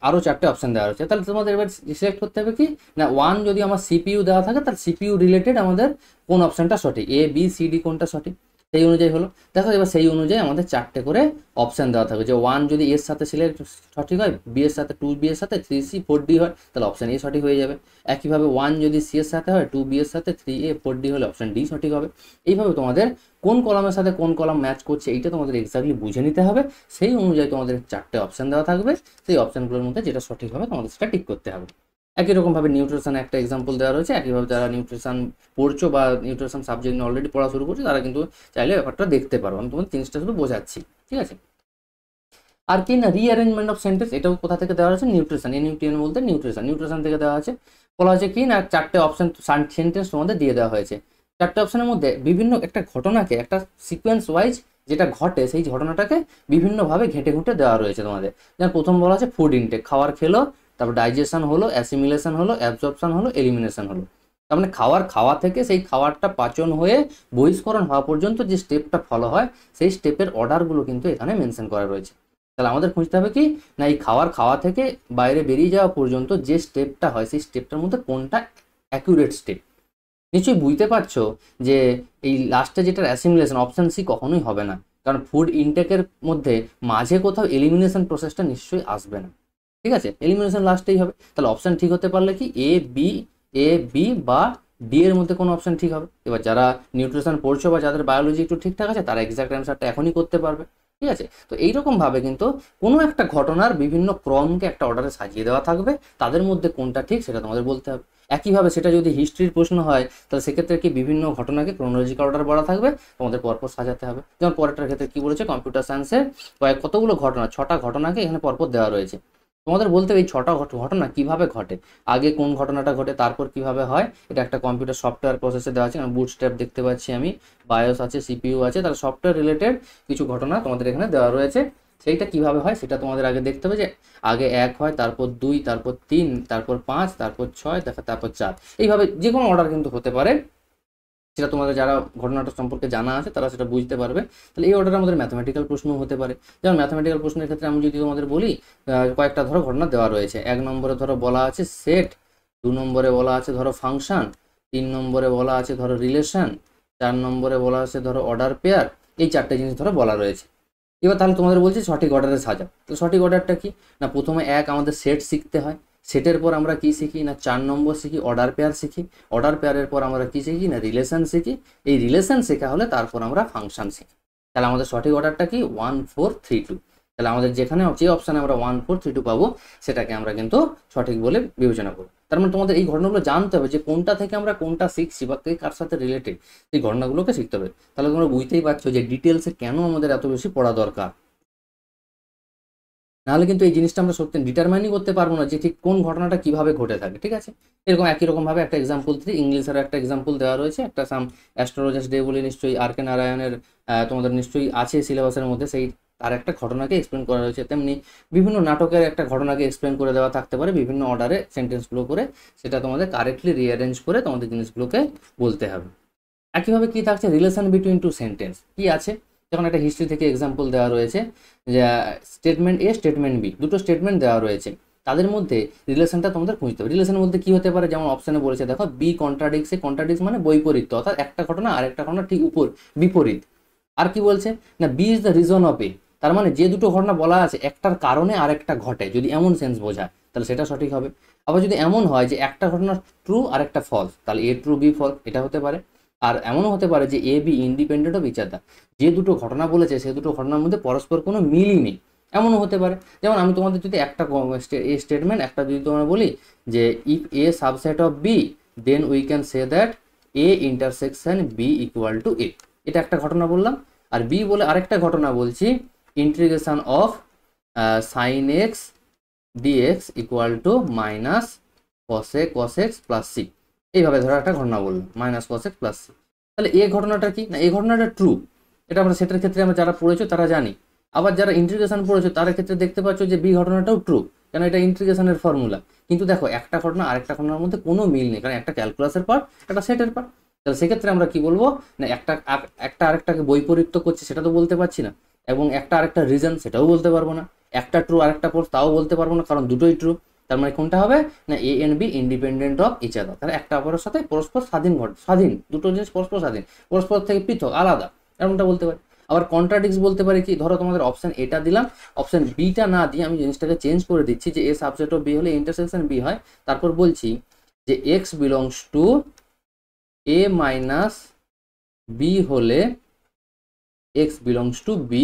আরও চারটে অপশন দেওয়া রয়েছে। তাহলে তোমাদের এবার সিলেক্ট করতে হবে কি না, ওয়ান যদি আমার সিপিইউ দেওয়া থাকে তাহলে সিপিইউ রিলেটেড আমাদের কোন অপশনটা সঠিক, এ বি সি ডি কোনটা সঠিক সেই অনুযায়ী হলো। দেখো এবার সেই অনুযায়ী আমাদের চারটে করে অপশন দেওয়া থাকবে, যে ওয়ান যদি এর সাথে সিলেক্ট সঠিক হয়, বি এর সাথে 2B এর সাথে 3C 4D হয় তাহলে অপশন এ সঠিক হয়ে যাবে। একইভাবে ওয়ান যদি সি এর সাথে হয়, 2B এর সাথে 3A 4D হলে অপশন ডি সঠিক হবে। এইভাবে তোমাদের কোন কলামের সাথে কোন কলাম ম্যাচ করছে এইটা তোমাদের এক্স্যাক্টলি বুঝে নিতে হবে, সেই অনুযায়ী তোমাদের চারটে অপশন দেওয়া থাকবে, সেই অপশনগুলোর মধ্যে যেটা সঠিক হবে তোমাদের সেটা টিক করতে হবে। একই রকমভাবে নিউট্রিশন একটা এক্সাম্পল দেওয়া রয়েছে, একইভাবে যারা নিউট্রিশন পড়ছো বা নিউট্রিশন সাবজেক্ট নিয়ে অলরেডি পড়া শুরু করছো তারা কিন্তু চাইলে ব্যাপারটা দেখতে পারো, আমি তোমাদের জিনিসটা শুধু বোঝাচ্ছি, ঠিক আছে। আর কি না, রিঅ্যারেঞ্জমেন্ট অফ সেন্টেন্স, এটাও কোথা থেকে দেওয়া আছে, নিউট্রিশন, এনইউটিএন বলতে নিউট্রিশন থেকে দেওয়া আছে। বলা হয়েছে কি না, চারটে অপশন সেন্টেন্স তোমাদের দিয়ে দেওয়া হয়েছে। চারটে অপশনের মধ্যে বিভিন্ন একটা ঘটনাকে একটা সিকোয়েন্স ওয়াইজ যেটা ঘটে সেই ঘটনাটাকে বিভিন্নভাবে ঘেঁটে ঘুঁটে দেওয়া রয়েছে তোমাদের। যেমন প্রথম বলা আছে ফুড ইনটেক, খাবার খেলো, তারপর ডাইজেশন হলো, অ্যাসিমিলেশন হলো, অ্যাবজর্পশন হলো, এলিমিনেশন হলো। তার মানে খাওয়া থেকে সেই খাবারটা পাচন হয়ে বহিষ্করণ হওয়া পর্যন্ত যে স্টেপটা ফলো হয় সেই স্টেপের অর্ডারগুলো কিন্তু এখানে মেনশন করা রয়েছে। তাহলে আমাদের খুঁজতে হবে কি না, এই খাওয়া থেকে বাইরে বেরিয়ে যাওয়া পর্যন্ত যে স্টেপটা হয় সেই স্টেপটার মধ্যে কোনটা অ্যাকুরেট স্টেপ। নিশ্চয়ই বুঝতে পারছো যে এই লাস্টে যেটা অ্যাসিমিলেশন, অপশন সি কখনোই হবে না, কারণ ফুড ইনটেকের মধ্যে মাঝে কোথাও এলিমিনেশন প্রসেসটা নিশ্চয়ই আসবে না, ঠিক আছে, এলিমিনেশন লাস্টেই হবে। তাহলে অপশন ঠিক হতে পারলে কি এ বি বা ডি এর মধ্যে কোনো অপশন ঠিক হবে। এবার যারা নিউট্রিশন পড়ছো বা যাদের বায়োলজি একটু ঠিকঠাক আছে তারা এক্সাক্ট অ্যান্সারটা এখনই করতে পারবে। ঠিক আছে। তো এইরকম ভাবে কিন্তু কোনো একটা ঘটনার বিভিন্ন ক্রমকে একটা অর্ডারে সাজিয়ে দেওয়া থাকবে, তাদের মধ্যে কোনটা ঠিক সেটা তোমাদের বলতে হবে। একইভাবে সেটা যদি হিস্ট্রির প্রশ্ন হয় তাহলে সেক্ষেত্রে কি বিভিন্ন ঘটনাকে ক্রোনোলজিক্যাল অর্ডার বলা থাকবে, তোমাদের পরপর সাজাতে হবে। যেমন পরেরটার ক্ষেত্রে কি বলেছে, কম্পিউটার সায়েন্সের কতগুলো ঘটনা, 6টা ঘটনাকে এখানে পরপর দেওয়া রয়েছে। তোমাদের বলতে হবে এই 6টা ঘটনা কিভাবে ঘটে, আগে কোন ঘটনাটা ঘটে তারপর কিভাবে হয়। এটা একটা কম্পিউটার সফটওয়্যার প্রসেসে দেওয়া আছে, বুটস্ট্র্যাপ দেখতে পাচ্ছি আমি, বায়োস আছে, সিপিইউ আছে, তার সফটওয়্যার রিলেটেড কিছু ঘটনা তোমাদের এখানে দেওয়া রয়েছে। সেইটা কিভাবে হয় সেটা তোমাদের আগে দেখতে হবে, যে আগে 1 হয়, তারপর 2, তারপর 3, তারপর 5, তারপর 6, তারপর 4, এইভাবে যে কোনো অর্ডার কিন্তু হতে পারে। সেটা তোমাদের যারা ঘটনাটা সম্পর্কে জানা আছে তারা সেটা বুঝতে পারবে। তাহলে এই অর্ডারে আমাদের ম্যাথমেটিক্যাল প্রশ্ন হতে পারে। যেমন ম্যাথমেটিক্যাল প্রশ্নের ক্ষেত্রে আমি যদি তোমাদের বলি, কয়েকটা ধরো ঘটনা দেওয়া রয়েছে। 1 নম্বরে ধরো বলা আছে সেট, 2 নম্বরে বলা আছে ধরো ফাংশন, 3 নম্বরে বলা আছে ধরো রিলেশন, 4 নম্বরে বলা আছে ধরো অর্ডার পেয়ার। এই 4টে জিনিস ধরো বলা রয়েছে। এবার তাহলে তোমাদের বলছি সঠিক অর্ডারে সাজাও। তো সঠিক অর্ডারটা কি না, প্রথমে আমাদের সেট শিখতে হয়, সেটের পর আমরা কি শিখি না 4 নম্বর শিখি অর্ডার পেয়ার শিখি, অর্ডার পেয়ারের পর আমরা কি শিখি না রিলেশন শিখি, এই রিলেশন শেখা হলে তারপর আমরা ফাংশন শিখি। তাহলে আমাদের সঠিক অর্ডারটা কি 1 4 3 2। তাহলে আমাদের যেখানে যে অপশানে আমরা 1 4 3 2 পাবো সেটাকে আমরা কিন্তু সঠিক বলে বিবেচনা করব। তার মানে তোমাদের এই ঘটনাগুলো জানতে হবে যে কোনটা থেকে আমরা কোনটা শিখছি বা কার সাথে রিলেটেড, এই ঘটনাগুলোকে শিখতে হবে। তাহলে তোমরা বুঝতেই পারছো যে ডিটেলসে কেন আমাদের এত বেশি পড়া দরকার। নাহলে কিন্তু এই জিনিসটা আমরা সত্যি ডিটারমাইনই করতে পারবো না যে ঠিক কোন ঘটনাটা কিভাবে ঘটে থাকে। ঠিক আছে, এরকম একই রকমভাবে একটা এক্সাম্পল ইংলিশের একটা এক্সাম্পল দেওয়া রয়েছে, একটা সাম অ্যাস্ট্রোলজার্স ডে বলে নিশ্চয়ই আর কে নারায়ণের তোমাদের নিশ্চয়ই আছে সিলেবাসের মধ্যে, সেই তার একটা ঘটনাকে এক্সপ্লেন করা রয়েছে। তেমনি বিভিন্ন নাটকের একটা ঘটনাকে এক্সপ্লেন করে দেওয়া থাকতে পারে বিভিন্ন অর্ডারে সেন্টেন্সগুলো করে, সেটা তোমাদের কারেক্টলি রিঅ্যারেঞ্জ করে তোমাদের জিনিসগুলোকে বলতে হবে। একইভাবে কি থাকছে, রিলেশন বিটুইন টু সেন্টেন্স কি আছে, যখন একটা হিস্ট্রি থেকে এক্সাম্পল দেওয়া রয়েছে যে স্টেটমেন্ট এ স্টেটমেন্ট বি, দুটো স্টেটমেন্ট দেওয়া রয়েছে, তাদের মধ্যে রিলেশনটা তোমাদের খুঁজতে হবে। রিলেশনের মধ্যে কি হতে পারে, যেমন অপশানে বলেছে দেখো বি কন্ট্রাডিক্টস এ, কন্ট্রাডিক্টস মানে বৈপরীত্য, অর্থাৎ একটা ঘটনা আর একটা ঘটনা ঠিক বিপরীত। আর কি বলছে না B is the reason of A, তার মানে যে দুটো ঘটনা বলা আছে একটার কারণে আরেকটা ঘটে, যদি এমন সেন্স বোঝায় তাহলে সেটা সঠিক হবে। আবার যদি এমন হয় যে একটা ঘটনা ট্রু আর একটা ফলস, তাহলে এ ট্রু বি ফলস, এটা হতে পারে। আর এমনও হতে পারে যে A B independent of each other, যে দুটো ঘটনা বলেছে সে দুটো ঘটনার মধ্যে পরস্পর কোনো মিলই নেই, এমনও হতে পারে। যেমন আমি তোমাদের যদি একটা এ স্টেটমেন্ট একটা যদি তোমরা বলি যে if A subset of B then we can say that A intersection B equal to A, এটা একটা ঘটনা বললাম। আর বি বলে আরেকটা ঘটনা বলছি, integration of sine x dx equal to minus cos x plus c, এইভাবে ধরো একটা ঘটনা বললাম minus cos x plus c. তাহলে এই ঘটনাটা কি না, এই ঘটনাটা ট্রু, এটা আমরা সেটার ক্ষেত্রে আমরা যারা পড়েছো তারা জানি। আবার যারা ইন্টিগ্রেশন পড়েছো তার ক্ষেত্রে দেখতে পাচ্ছ যে বি ঘটনাটাও ট্রু, কেন এটা ইন্টিগ্রেশনের ফর্মুলা। কিন্তু দেখো একটা ঘটনা আরেকটা ঘটনার মধ্যে কোনো মিল নেই, কারণ একটা ক্যালকুলাসের পার্ট একটা সেটের পার্ট। তাহলে সেক্ষেত্রে আমরা কি বলবো না একটা আরেকটাকে বৈপরীত্য করছে সেটা তো বলতে পারছি না, এবং একটা আরেকটা রিজন সেটাও বলতে পারবো না, একটা ট্রু আরেকটা ফলস তাও বলতে পারবো না, কারণ দুটোই ট্রু। তার মানে কোনটা হবে না A and B independent of each other, তাহলে একটা অপরের সাথে পরস্পর স্বাধীন, দুটো জিনিস পরস্পর স্বাধীন, পরস্পর থেকে পৃথক আলাদা, এমনটা বলতে পারি। আবার কন্ট্রাডিক্টস বলতে পারি কি, ধরো তোমাদের অপশন এটা দিলাম, অপশন বিটা না দিয়ে আমি জিনিসটাকে চেঞ্জ করে দিচ্ছি যে এ সাবসেট অফ বি হলে ইন্টারসেকশন বি হয়, তারপর বলছি যে x belongs to A minus B হলে এক্স বিলংস টু বি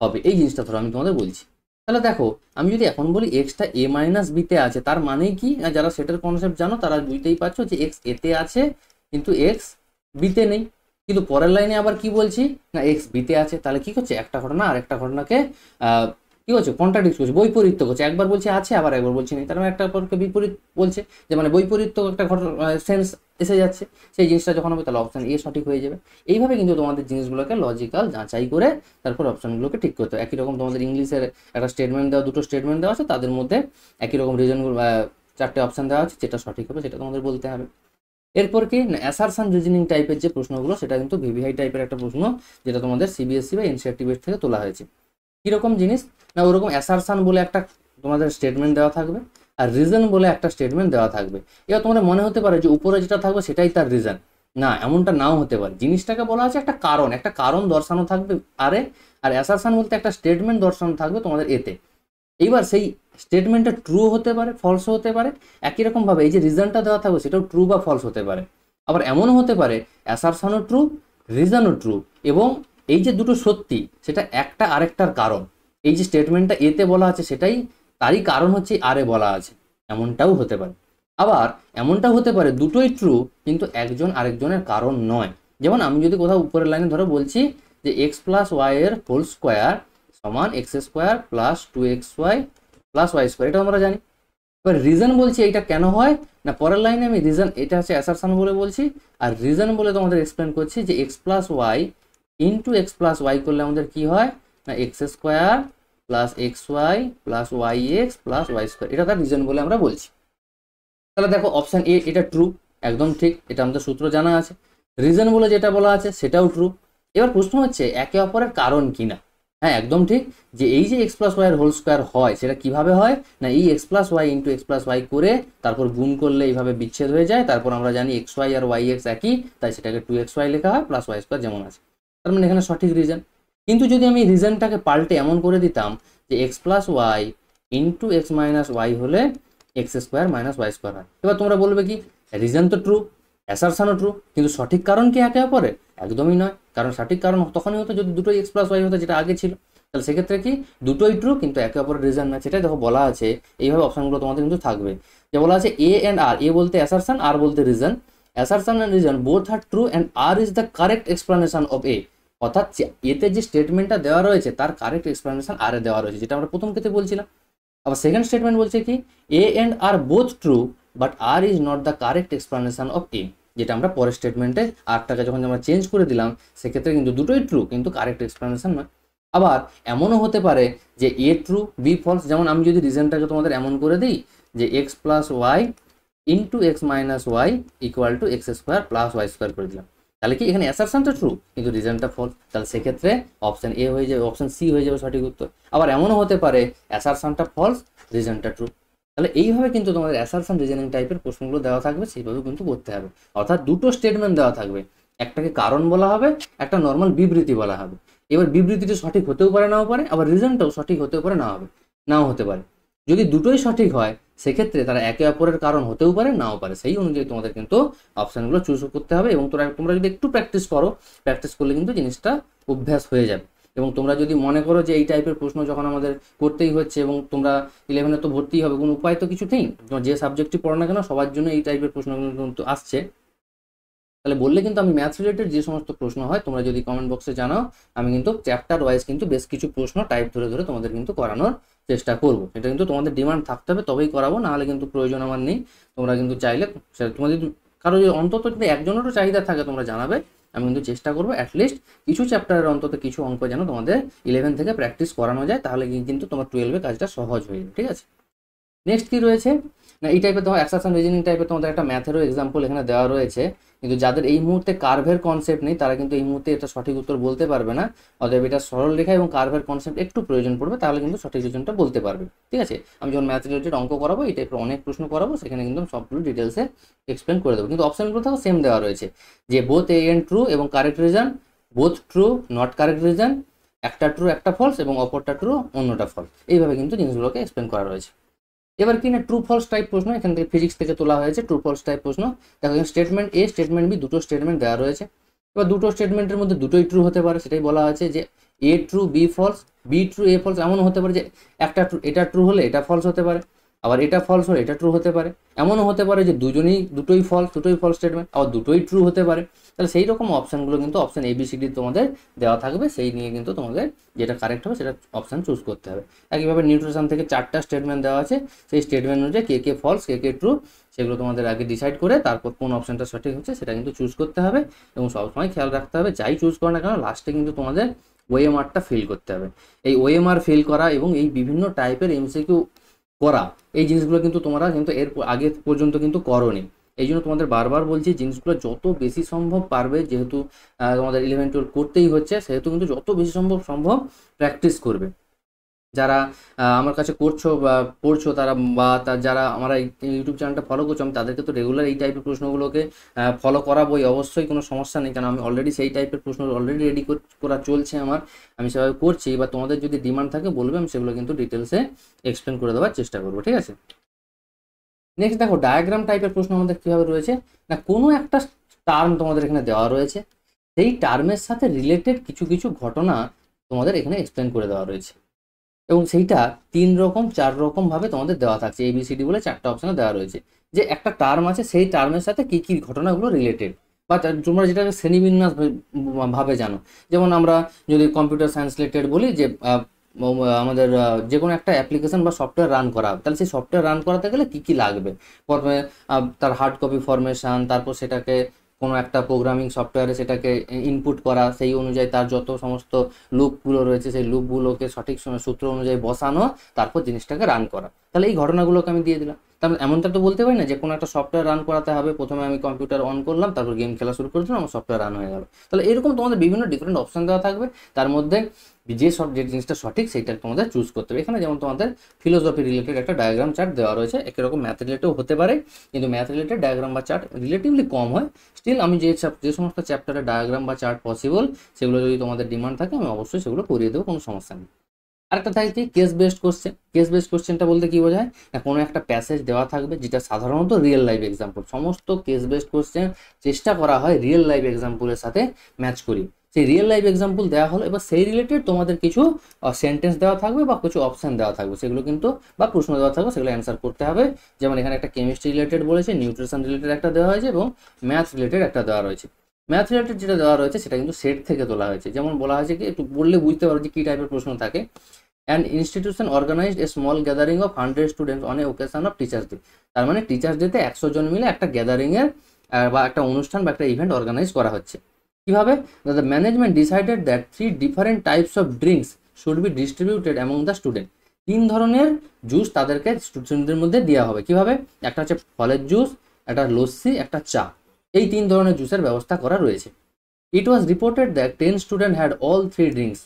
হবে, এই জিনিসটা ধরো আমি তোমাদের বলছি। তাহলে দেখো আমি যদি এখন বলি এক্সটা এ মাইনাস বিতে আছে, তার মানে কি না, যারা সেটার কনসেপ্ট জানো তারা বুঝতেই পারছো যে এক্স এতে আছে কিন্তু এক্স বিতে নেই। কিন্তু পরের লাইনে আবার কি বলছি না এক্স বিতে আছে, তাহলে কি করছে একটা ঘটনা আর একটা ঘটনাকে কি করছে কন্ট্রাডিক্ট করছে, বৈপরীত্য করছে, একবার বলছে আছে আবার একবার বলছে নেই, তার মানে একটা পরকে বিপরীত বলছে, যে মানে বৈপরীত্য একটা ঘটনা সেন্স এসে যাচ্ছে। সেই জিনিসটা যখন হবে তাহলে অপশন এ সঠিক হয়ে যাবে। এইভাবে কিন্তু তোমাদের জিনিসগুলোকে লজিক্যাল যাচাই করে তারপর অপশনগুলোকে ঠিক করতে হবে। একই রকম তোমাদের ইংলিশের একটা স্টেটমেন্ট দেওয়া, দুটো স্টেটমেন্ট দেওয়া আছে, তাদের মধ্যে একই রকম রিজনগুলো 4টে অপশন দেওয়া আছে, যেটা সঠিক হবে সেটা তোমাদের বলতে হবে। এরপর কি অ্যাসারশন রিজনিং টাইপের যে প্রশ্নগুলো, সেটা কিন্তু ভিভিআই টাইপের একটা প্রশ্ন, যেটা তোমাদের সিবিএসসি বা এনসিইআরটি বেস থেকে তোলা হয়েছে। কিরকম জিনিস না, ওরকম অ্যাসারশন বলে একটা তোমাদের স্টেটমেন্ট দেওয়া থাকবে, আর রিজন বলে একটা স্টেটমেন্ট দেওয়া থাকবে। এবার তোমাদের মনে হতে পারে যে উপরে যেটা থাকবে সেটাই তার রিজন, না এমনটা নাও হতে পারে। জিনিসটাকে বলা আছে একটা কারণ দর্শানো থাকবে আরে, আর অ্যাসারশন বলতে একটা স্টেটমেন্ট দর্শানো থাকবে তোমাদের এতে। এইবার সেই স্টেটমেন্টটা ট্রু হতে পারে ফলস হতে পারে, একই রকম ভাবে এই যে রিজনটা দেওয়া থাকবে সেটাও ট্রু বা ফলস হতে পারে। আবার এমনও হতে পারে অ্যাসারশনও ট্রু রিজনও ট্রু এবং এই যে দুটো সত্যি সেটা একটা আরেকটার কারণ, এই যে স্টেটমেন্টটা এতে বলা আছে সেটাই তারই কারণ হচ্ছে আরে বলা আছে, এমনটাও হতে পারে। আবার এমনটাও হতে পারে দুটোই ট্রু কিন্তু একজন আরেকজনের কারণ নয়। যেমন আমি যদি কোথাও উপরের লাইনে ধরো বলছি যে এক্স প্লাস ওয়াই এর হোল স্কোয়ার সমান x square plus 2xy plus y square, এটা আমরা জানি। এবার রিজন বলছি এইটা কেন হয় না, পরের লাইনে আমি রিজন, এটা হচ্ছে অ্যাসারশন বলে বলছি, আর রিজন বলে তোমাদের এক্সপ্লেন করছি যে x plus Y into x plus y করলে আমাদের কি হয় না x square plus x y plus y x plus y square, এটা তার রিজন বলে আমরা বলছি। তাহলে দেখো অপশন এ এটা ট্রু, একদম ঠিক, এটা আমাদের সূত্র জানা আছে। রিজন বলে যেটা বলা আছে সেটাও ট্রু। এবার প্রশ্ন হচ্ছে একে অপরের কারণ কিনা। হ্যাঁ একদম ঠিক, যে এই যে এক্স প্লাস ওয়াই এর হোল স্কোয়ার হয় সেটা কিভাবে হয় না এই x plus Y into x plus y করে তারপর গুণ করলে এইভাবে বিচ্ছেদ হয়ে যায়, তারপর আমরা জানি এক্স ওয়াই আর ওয়াই এক্স একই, তাই সেটাকে 2xy লেখা হয় প্লাস ওয়াই স্কোয়ার যেমন আছে, তার মানে এখানে সঠিক রিজন। কিন্তু যদি আমি রিজনটাকে পাল্টে এমন করে দিতাম যে x plus Y into x minus Y হলে X square minus Y square হয়, এবার তোমরা বলবে কি রিজন তো ট্রু, অ্যাসারশনও ট্রু, কিন্তু সঠিক কারণ কি একে অপরে? একদমই নয়, কারণ সঠিক কারণ তখনই হতো যদি দুটোই এক্স প্লাস ওয়াই হতো যেটা আগে ছিল। তাহলে সেক্ষেত্রে কি দুটোই ট্রু কিন্তু একে অপরের রিজন না, সেটাই দেখো বলা আছে। এইভাবে অপশনগুলো তোমাদের কিন্তু থাকবে, যে বলা আছে এ অ্যান্ড আর, এ বলতে অ্যাসারশন আর বলতে reason, assertion and reason both are true and R is the correct explanation of A, অর্থাৎ এতে যে স্টেটমেন্টটা দেওয়া রয়েছে তার কারেক্ট এক্সপ্লানেশন আর এ দেওয়া রয়েছে, যেটা আমরা প্রথম ক্ষেত্রে বলছিলাম। আবার সেকেন্ড স্টেটমেন্ট বলছে কি A and R both true but R is not the correct explanation of A, যেটা আমরা পরের স্টেটমেন্টে আরটাকে যখন আমরা চেঞ্জ করে দিলাম সেক্ষেত্রে কিন্তু দুটোই ট্রু কিন্তু কারেক্ট এক্সপ্লানেশন নয়। আবার এমনও হতে পারে যে এ ট্রু বি ফলস, যেমন আমি যদি রিজনটাকে তোমাদের এমন করে দিই যে x plus Y into x minus y equal to x square plus y square করে দিলাম, তাহলে কি এখানে অ্যাসারশনটা ট্রু কিন্তু রিজনটা ফলস, তাহলে সেক্ষেত্রে অপশন এ হয়ে যাবে, অপশন সি হয়ে যাবে সঠিক উত্তর। আবার এমনও হতে পারে অ্যাসারশনটা ফলস রিজনটা ট্রু। তাহলে এইভাবে কিন্তু তোমাদের অ্যাসারশন রিজনিং টাইপের প্রশ্নগুলো দেওয়া থাকবে, সেইভাবে কিন্তু করতে হবে। অর্থাৎ দুটো স্টেটমেন্ট দেওয়া থাকবে, একটাকে কারণ বলা হবে, একটা নর্মাল বিবৃতি বলা হবে। এবার বিবৃতিটা সঠিক হতেও পারে নাও পারে, আবার রিজনটাও সঠিক হতেও পারে নাও হতে পারে। যদি দুটোই সঠিক হয় সেক্ষেত্রে তারা একে অপরের কারণ হতেও পারে নাও পারে, সেই অনুযায়ী তোমাদের কিন্তু অপশানগুলো চুজ করতে হবে। এবং তোমরা যদি একটু প্র্যাকটিস করো, প্র্যাকটিস করলে কিন্তু জিনিসটা অভ্যাস হয়ে যাবে। এবং তোমরা যদি মনে করো যে এই টাইপের প্রশ্ন যখন আমাদের করতেই হচ্ছে এবং তোমরা 11-এ তো ভর্তি হবে, কোনো উপায় তো কিছু নেই, তোমার যে সাবজেক্টই পড়ো না কেন সবার জন্য এই টাইপের প্রশ্নগুলো কিন্তু আসছে, তাহলে বললে কিন্তু আমি ম্যাথস রিলেটেড যে সমস্ত প্রশ্ন হয় তোমরা যদি কমেন্ট বক্সে জানাও আমি কিন্তু চ্যাপ্টার ওয়াইজ কিন্তু বেশ কিছু প্রশ্ন টাইপ ধরে ধরে তোমাদের কিন্তু করানোর চেষ্টা করবো। এটা কিন্তু তোমাদের ডিমান্ড থাকতে হবে তবেই করাবো, নাহলে কিন্তু প্রয়োজন আমার নেই। তোমরা কিন্তু চাইলে তোমাদের কারো যদি অন্তত যদি একজনেরও চাহিদা থাকে তোমরা জানাবে, আমি কিন্তু চেষ্টা করবো অ্যাটলিস্ট কিছু চ্যাপ্টারের অন্তত কিছু অঙ্ক যেন তোমাদের 11 থেকে প্র্যাকটিস করানো যায়, তাহলে কিন্তু তোমার 12-এ কাজটা সহজ হয়ে যাবে। ঠিক আছে, নেক্সট কি রয়েছে না এই টাইপের তোমার অ্যাসারশন রিজনিং টাইপের তোমাদের একটা ম্যাথেরও এক্সাম্পল এখানে দেওয়া রয়েছে, কিন্তু যাদের এই মুহূর্তে কার্ভের কনসেপ্ট নেই তারা কিন্তু এই মুহূর্তে এটা সঠিক উত্তর বলতে পারবে না। অতএব এটা সরল রেখা এবং কার্ভের কনসেপ্ট একটু প্রয়োজন পড়বে, তাহলে কিন্তু সঠিক রিজনটা বলতে পারবে। ঠিক আছে, আমি যখন ম্যাথ রিলেটেড অঙ্ক করাবো এই টাইপের অনেক প্রশ্ন করাবো, সেখানে কিন্তু সবগুলো ডিটেলসে এক্সপ্লেন করে দেবো। কিন্তু অপশনগুলো তো সেম দেওয়া রয়েছে যে বোথ এ এন্ড ট্রু এবং correct reason, both true not correct reason, একটা ট্রু একটা ফলস এবং অপরটা ট্রু অন্যটা ফলস, এইভাবে কিন্তু জিনিসগুলোকে এক্সপ্লেন করা রয়েছে। এবার কি না ট্রু ফলস টাইপ প্রশ্ন, এখান থেকে ফিজিক্স থেকে তোলা হয়েছে ট্রু ফলস টাইপ প্রশ্ন। দেখো স্টেটমেন্ট এ স্টেটমেন্ট বি দুটো স্টেটমেন্ট দেওয়া রয়েছে। এবার দুটো স্টেটমেন্টের মধ্যে দুটোই ট্রু হতে পারে, সেটাই বলা আছে যে A true B false, B true A false. এমনও হতে পারে যে একটা ট্রু, এটা ট্রু হলে এটা ফলস হতে পারে, আবার এটা ফলস হলে এটা ট্রু হতে পারে। এমনও হতে পারে যে দুটোই ফলস স্টেটমেন্ট, আবার দুটোই ট্রু হতে পারে। তাহলে সেই রকম অপশানগুলো কিন্তু option A B C D তোমাদের দেওয়া থাকবে, সেই নিয়ে কিন্তু তোমাদের যেটা কারেক্ট হবে সেটা অপশান চুজ করতে হবে। একইভাবে নিউট্রিশন থেকে 4টা স্টেটমেন্ট দেওয়া আছে, সেই স্টেটমেন্ট অনুযায়ী কে কে ফলস কে কে ট্রু সেগুলো তোমাদের আগে ডিসাইড করে তারপর কোন অপশানটা সঠিক হচ্ছে সেটা কিন্তু চুজ করতে হবে। এবং সবসময় খেয়াল রাখতে হবে যাই চুজ করো না কেন লাস্টে কিন্তু তোমাদের ওএমআরটা ফিল করতে হবে। এই ওএমআর ফিল করা এবং এই বিভিন্ন টাইপের এমসিকিউ করা, এই জিনিসগুলো কিন্তু তোমরা কিন্তু এর আগে পর্যন্ত কিন্তু করোনি। এই জন্য তোমাদের বারবার বলছি জিনিসগুলো যত বেশি সম্ভব পারবে, যেহেতু তোমাদের 11-12 করতেই হচ্ছে সেহেতু কিন্তু যত বেশি সম্ভব প্র্যাকটিস করবে। যারা আমার কাছে করছো বা পড়ছো তারা বা যারা আমার ইউটিউব চ্যানেলটা ফলো করছো, আমি তাদেরকে তো রেগুলার এই টাইপের প্রশ্নগুলোকে ফলো করাবোই, অবশ্যই কোনো সমস্যা নেই, কারণ আমি অলরেডি সেই টাইপের প্রশ্ন অলরেডি রেডি করা চলছে আমার, আমি সেভাবে করছি। বা তোমাদের যদি ডিমান্ড থাকে বলবে, আমি সেগুলো কিন্তু ডিটেলসে এক্সপ্লেন করে দেওয়ার চেষ্টা করবো। ঠিক আছে, নেক্সট দেখো ডায়াগ্রাম টাইপের প্রশ্ন আমাদের কীভাবে রয়েছে না কোনো একটা টার্ম তোমাদের এখানে দেওয়া রয়েছে, সেই টার্মের সাথে রিলেটেড কিছু কিছু ঘটনা তোমাদের এখানে এক্সপ্লেন করে দেওয়া রয়েছে, এবং সেইটা 3 রকম 4 রকম ভাবে তোমাদের দেওয়া থাকছে। ABCD বলে 4টা অপশনে দেওয়া রয়েছে, যে একটা টার্ম আছে সেই টার্মের সাথে কি কি ঘটনাগুলো রিলেটেড, বা তোমরা যেটাকে শ্রেণীবিন্যাস ভাবে জানো। যেমন আমরা যদি কম্পিউটার সায়েন্স রিলেটেড বলি, যে আমাদের যে কোনো একটা অ্যাপ্লিকেশন বা সফটওয়্যার রান করা, তাহলে সেই সফটওয়্যার রান করাতে গেলে কি কি লাগবে, প্রথমে তার হার্ড কপি ফরমেশন, তারপর সেটাকে কোনো একটা প্রোগ্রামিং সফটওয়্যারে সেটাকে ইনপুট করা, সেই অনুযায়ী তার যত সমস্ত লুপগুলো রয়েছে সেই লুপগুলোকে সঠিক সূত্র অনুযায়ী বসানো, তারপর জিনিসটাকে রান করা। তাহলে এই ঘটনাগুলোকে আমি দিয়ে দিলাম। তাহলে এমনটা তো বলতে পারি না যে কোনো একটা সফটওয়্যার রান করাতে হবে, প্রথমে আমি কম্পিউটার অন করলাম, তারপর গেম খেলা শুরু করে দিলাম, আমার সফটওয়্যার রান হয়ে গেল। তাহলে এরকম তোমাদের বিভিন্ন ডিফারেন্ট অপশন দেওয়া থাকবে, তার মধ্যে যে জিনিসটা সঠিক সেইটা তোমাদের চুজ করতে হবে। এখানে যেমন তোমাদের ফিলোসফি রিলেটেড একটা ডায়াগ্রাম চার্ট দেওয়া রয়েছে, একরকম ম্যাথ রিলেটেড হতে পারে, কিন্তু ম্যাথ রিলেটেড ডায়াগ্রাম বা চার্ট রিলেটিভলি কম হয়। স্টিল আমি যে সমস্ত চ্যাপ্টারে ডায়াগ্রাম বা চার্ট পসিবল, সেগুলো যদি তোমাদের ডিমান্ড থাকে আমি অবশ্যই সেগুলো করিয়ে দেবো, কোনো সমস্যা নেই। আরেকটা থাকে কি case based question. Case based কোশ্চেনটা বলতে কি বোঝায়, না কোনো একটা প্যাসেজ দেওয়া থাকবে যেটা সাধারণত রিয়েল লাইফ এক্সাম্পল, সমস্ত কেস বেসড কোশ্চেন চেষ্টা করা হয় রিয়েল লাইফ এক্সাম্পলের সাথে ম্যাচ করি। সেই রিয়েল লাইফ এক্সাম্পল দেওয়া হলো, এবার সেই রিলেটেড তোমাদের কিছু সেন্টেন্স দেওয়া থাকবে বা কিছু অপশন দেওয়া থাকবে, সেগুলো কিন্তু বা প্রশ্ন দেওয়া থাকবে, সেগুলো অ্যান্সার করতে হবে। যেমন এখানে একটা কেমিস্ট্রি রিলেটেড বলেছে, নিউট্রিশন রিলেটেড একটা দেওয়া হয়েছে, এবং ম্যাথ রিলেটেড একটা দেওয়া রয়েছে। ম্যাথ রিলেটেড যেটা দেওয়া রয়েছে সেটা কিন্তু সেট থেকে তোলা হয়েছে। যেমন বলা হয়েছে কি, একটু বললে বুঝতে পারো যে কী টাইপের প্রশ্ন থাকে। And institution organised a small gathering of 100 students on a occasion of teachers day. তার মানে টিচার্স ডেতে 100 জন মিলে একটা গ্যাদারিংয়ের বা একটা অনুষ্ঠান বা একটা ইভেন্ট অর্গানাইজ করা হচ্ছে। কিভাবে, the management decided that 3 different types of drinks should be distributed among the student. 3 ধরনের জুস তাদেরকে স্টুডেন্টদের মধ্যে দেওয়া হবে। কিভাবে, একটা হচ্ছে ফলের জুস, একটা লস্যি, একটা চা, এই 3 ধরনের জুসের ব্যবস্থা করা রয়েছে। It was reported that 10 student had all 3 drinks,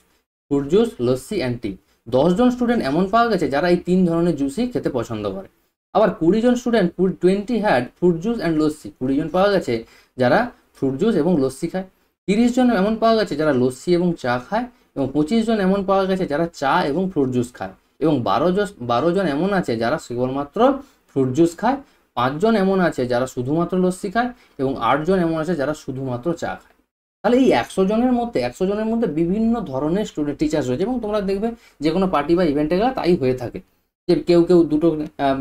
fruit juice, lassi and tea. 10 জন স্টুডেন্ট এমন পাওয়া গেছে যারা এই 3 ধরনের জুসই খেতে পছন্দ করে। আবার 20 জন student 20 had fruit juice and lassi. 20 জন পাওয়া গেছে যারা ফ্রুট জুস এবং লস্যি খায়। 30 জন এমন পাওয়া গেছে যারা লস্যি এবং চা খায়, এবং 25 জন এমন পাওয়া গেছে যারা চা এবং ফ্রুট জুস খায়, এবং 12 জন এমন আছে যারা কেবলমাত্র ফ্রুট জুস খায়, 5 জন এমন আছে যারা শুধুমাত্র লস্যি খায়, এবং 8 জন এমন আছে যারা শুধুমাত্র চা খায়। তাহলে এই 100 জনের মধ্যে বিভিন্ন ধরনের স্টুডেন্ট টিচার্স রয়েছে, এবং তোমরা দেখবে যে কোনো পার্টি বা ইভেন্টে গেলে তাই হয়ে থাকে, যে কেউ দুটো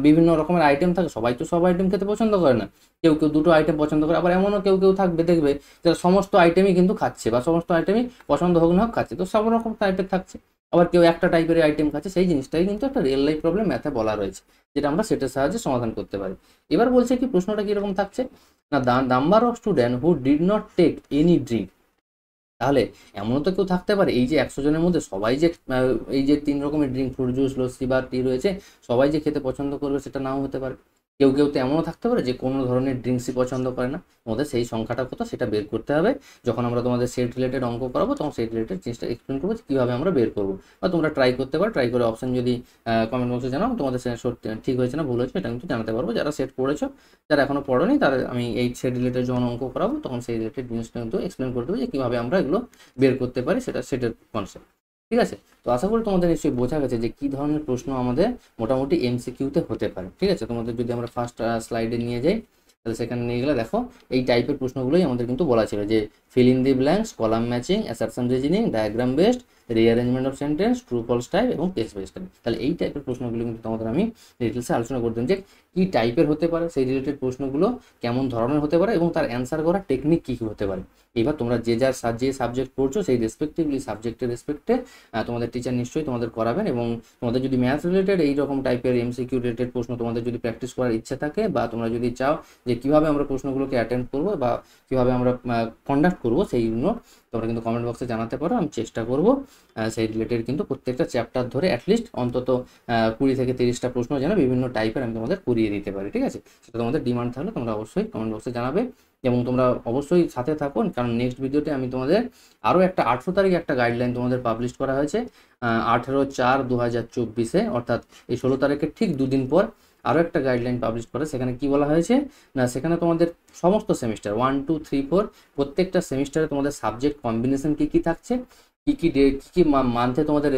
বিভিন্ন রকমের আইটেম থাকে, সবাই তো সব আইটেম খেতে পছন্দ করে না, কেউ দুটো আইটেম পছন্দ করে। আবার এমনও কেউ থাকবে দেখবে যারা সমস্ত আইটেমই কিন্তু খাচ্ছে, বা সমস্ত আইটেমই পছন্দ হোক না হোক খাচ্ছে, তো সব রকম টাইপের থাকছে। আবার কেউ একটা টাইপের আইটেম খাচ্ছে, সেই জিনিসটাই কিন্তু একটা রিয়েল লাইফ প্রবলেম ম্যাথে বলা রয়েছে, যেটা আমরা সেটের সাহায্যে সমাধান করতে পারি। এবার বলছে কি, প্রশ্নটা কীরকম থাকছে না, the number of student who did not take any drink. তাহলে এমনও তো কেউ থাকতে পারে এই যে 100 জনের মধ্যে সবাই যে এই যে 3 রকমের ড্রিঙ্ক, ফ্রুট জুস, লস্যি বা টি রয়েছে, সবাই যে খেতে পছন্দ করবে সেটা নাও হতে পারে। কেউ তো এমনও থাকতে পারে যে কোনো ধরনের ড্রিঙ্কসই পছন্দ করে না। তোমাদের সেই সংখ্যাটা কত সেটা বের করতে হবে। যখন আমরা তোমাদের সেট রিলেটেড অঙ্ক করাবো তখন সেট রিলেটেড জিনিসটা এক্সপ্লেন করবো কীভাবে আমরা বের করবো, বা তোমরা ট্রাই করতে পারো। ট্রাই করে অপশন যদি কমেন্ট বক্সে জানাও তোমাদের সত্যি ঠিক হয়েছে না ভুল হয়েছে, এটা কিন্তু জানাতে পারবো। যারা সেট পড়েছো, যারা এখনো পড়োনি, তারা আমি এই সেট রিলেটেড যখন অঙ্ক করাবো তখন সেই রিলেটেড জিনিসটা কিন্তু এক্সপ্লেন করতে হবে যে কীভাবে আমরা এগুলো বের করতে পারি, সেটা সেটের কনসেপ্ট। ঠিক আছে, তো আশা করি তোমাদের নিশ্চয়ই বোঝা গেছে যে কী ধরনের প্রশ্ন আমাদের মোটামুটি এমসিকিউতে হতে পারে। ঠিক আছে, তোমাদের যদি আমরা ফার্স্ট স্লাইডে নিয়ে যাই, তাহলে সেখানে নিয়ে গেলে দেখো এই টাইপের প্রশ্নগুলোই আমাদের কিন্তু বলা ছিল, যে fill in the blanks, column matching, assertion reasoning, diagram based, rearrangement of sentence, true false type এবং কেস বেসড টাইপ। তাহলে এই টাইপের প্রশ্নগুলো কিন্তু তোমাদের আমি ডিটেলসে আলোচনা করতাম, যে কী টাইপের হতে পারে, সেই রিলেটেড প্রশ্নগুলো কেমন ধরনের হতে পারে, এবং তার অ্যান্সার করার টেকনিক কী কী হতে পারে। এবার তোমরা যে সাবজেক্ট পড়ছো সেই রেসপেক্টিভলি সাবজেক্টের রেসপেক্টে তোমাদের টিচার নিশ্চয়ই তোমাদের করাবেন। এবং তোমাদের যদি ম্যাথ রিলেটেড এইরকম টাইপের এমসিকিউ রিলেটেড প্রশ্ন তোমাদের যদি প্র্যাকটিস করার ইচ্ছা থাকে, বা তোমরা যদি চাও যে কীভাবে আমরা প্রশ্নগুলোকে অ্যাটেন্ড করবো বা কীভাবে আমরা কন্ডাক্ট করবো, সেইগুলো তোমরা কিন্তু কমেন্ট বক্সে জানাতে পারো। আমি চেষ্টা করবো সেই রিলেটেড কিন্তু প্রত্যেকটা চ্যাপ্টার ধরে অ্যাটলিস্ট অন্তত 20 থেকে 30টা প্রশ্ন যেন বিভিন্ন টাইপের আমি তোমাদের করিয়ে দিতে পারি। ঠিক আছে, সেটা তোমাদের ডিমান্ড থাকলে তোমরা অবশ্যই কমেন্ট বক্সে জানাবে, এবং তোমরা অবশ্যই সাথে থাকো, কারণ নেক্সট ভিডিওতে আমি তোমাদের আরও একটা 18 তারিখে একটা গাইডলাইন তোমাদের পাবলিশ করা হয়েছে 18/4/2024, অর্থাৎ এই 16 তারিখের ঠিক 2 দিন পর আরও একটা গাইডলাইন পাবলিশ করে। সেখানে কি বলা হয়েছে না, সেখানে তোমাদের সমস্ত সেমিস্টার 1, 2, 3, 4 প্রত্যেকটা সেমিস্টারে তোমাদের সাবজেক্ট কম্বিনেশন কী কী থাকছে, কী মান্থে তোমাদের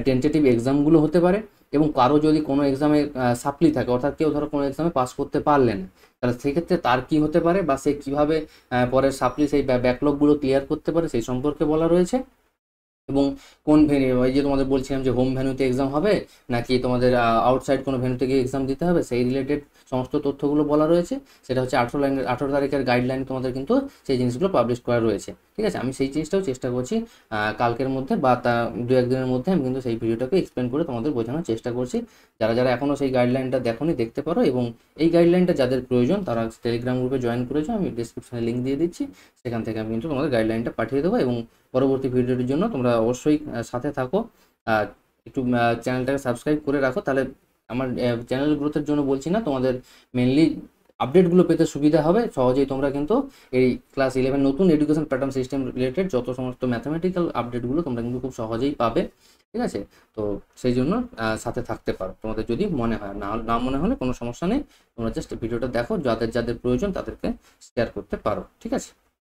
টেন্টেটিভ এক্সামগুলো হতে পারে, এবং কারো যদি কোনো এক্সামে সাপ্লি থাকে, অর্থাৎ কেউ ধরো কোনো এক্সামে পাস করতে পারলে না, তাহলে সেক্ষেত্রে তার কি হতে পারে বা সে কীভাবে পরের সাপ্লি সেই ব্যাকলগগুলো ক্লিয়ার করতে পারে সেই সম্পর্কে বলা রয়েছে। এবং কোন ভেন্যু, ওই যে তোমাদের বলছিলাম যে হোম ভেন্যুতে এক্সাম হবে নাকি তোমাদের আউটসাইড কোনো ভেন্যুতে গিয়ে এক্সাম দিতে হবে, সেই রিলেটেড সমস্ত তথ্যগুলো বলা রয়েছে। সেটা হচ্ছে 18 তারিখের গাইডলাইন তোমাদের কিন্তু সেই জিনিসগুলো পাবলিশ করা রয়েছে। ঠিক আছে, আমি সেই জিনিসটাও চেষ্টা করছি কালকের মধ্যে বা দু একদিনের মধ্যে আমি কিন্তু সেই ভিডিওটাকে এক্সপ্লেন করে তোমাদের বোঝানোর চেষ্টা করছি। যারা যারা এখনও সেই গাইডলাইনটা দেখোনি দেখতে পারো, এবং এই গাইডলাইনটা যাদের প্রয়োজন তারা টেলিগ্রাম গ্রুপে জয়েন করেছো, আমি ডিসক্রিপশনে লিঙ্ক দিয়ে দিচ্ছি, সেখান থেকে আমি কিন্তু তোমাদের গাইডলাইনটা পাঠিয়ে দেবো। এবং পরবর্তী ভিডিওটির জন্য তোমরা অবশ্যই সাথে থাকো, একটু চ্যানেলটাকে সাবস্ক্রাইব করে রাখো, তাহলে আমার চ্যানেল গ্রোথের জন্য বলছি না, তোমাদের মেনলি আপডেটগুলো পেতে সুবিধা হবে। সহজেই তোমরা কিন্তু এই ক্লাস 11 নতুন এডুকেশন প্যাটার্ন সিস্টেম রিলেটেড যত সমস্ত ম্যাথামেটিক্যাল আপডেটগুলো তোমরা কিন্তু খুব সহজেই পাবে। ঠিক আছে, তো সেই জন্য সাথে থাকতে পারো, তোমাদের যদি মনে হয়। না মনে হলে কোনো সমস্যা নেই, তোমরা জাস্ট ভিডিওটা দেখো, যাদের যাদের প্রয়োজন তাদেরকে শেয়ার করতে পারো। ঠিক আছে।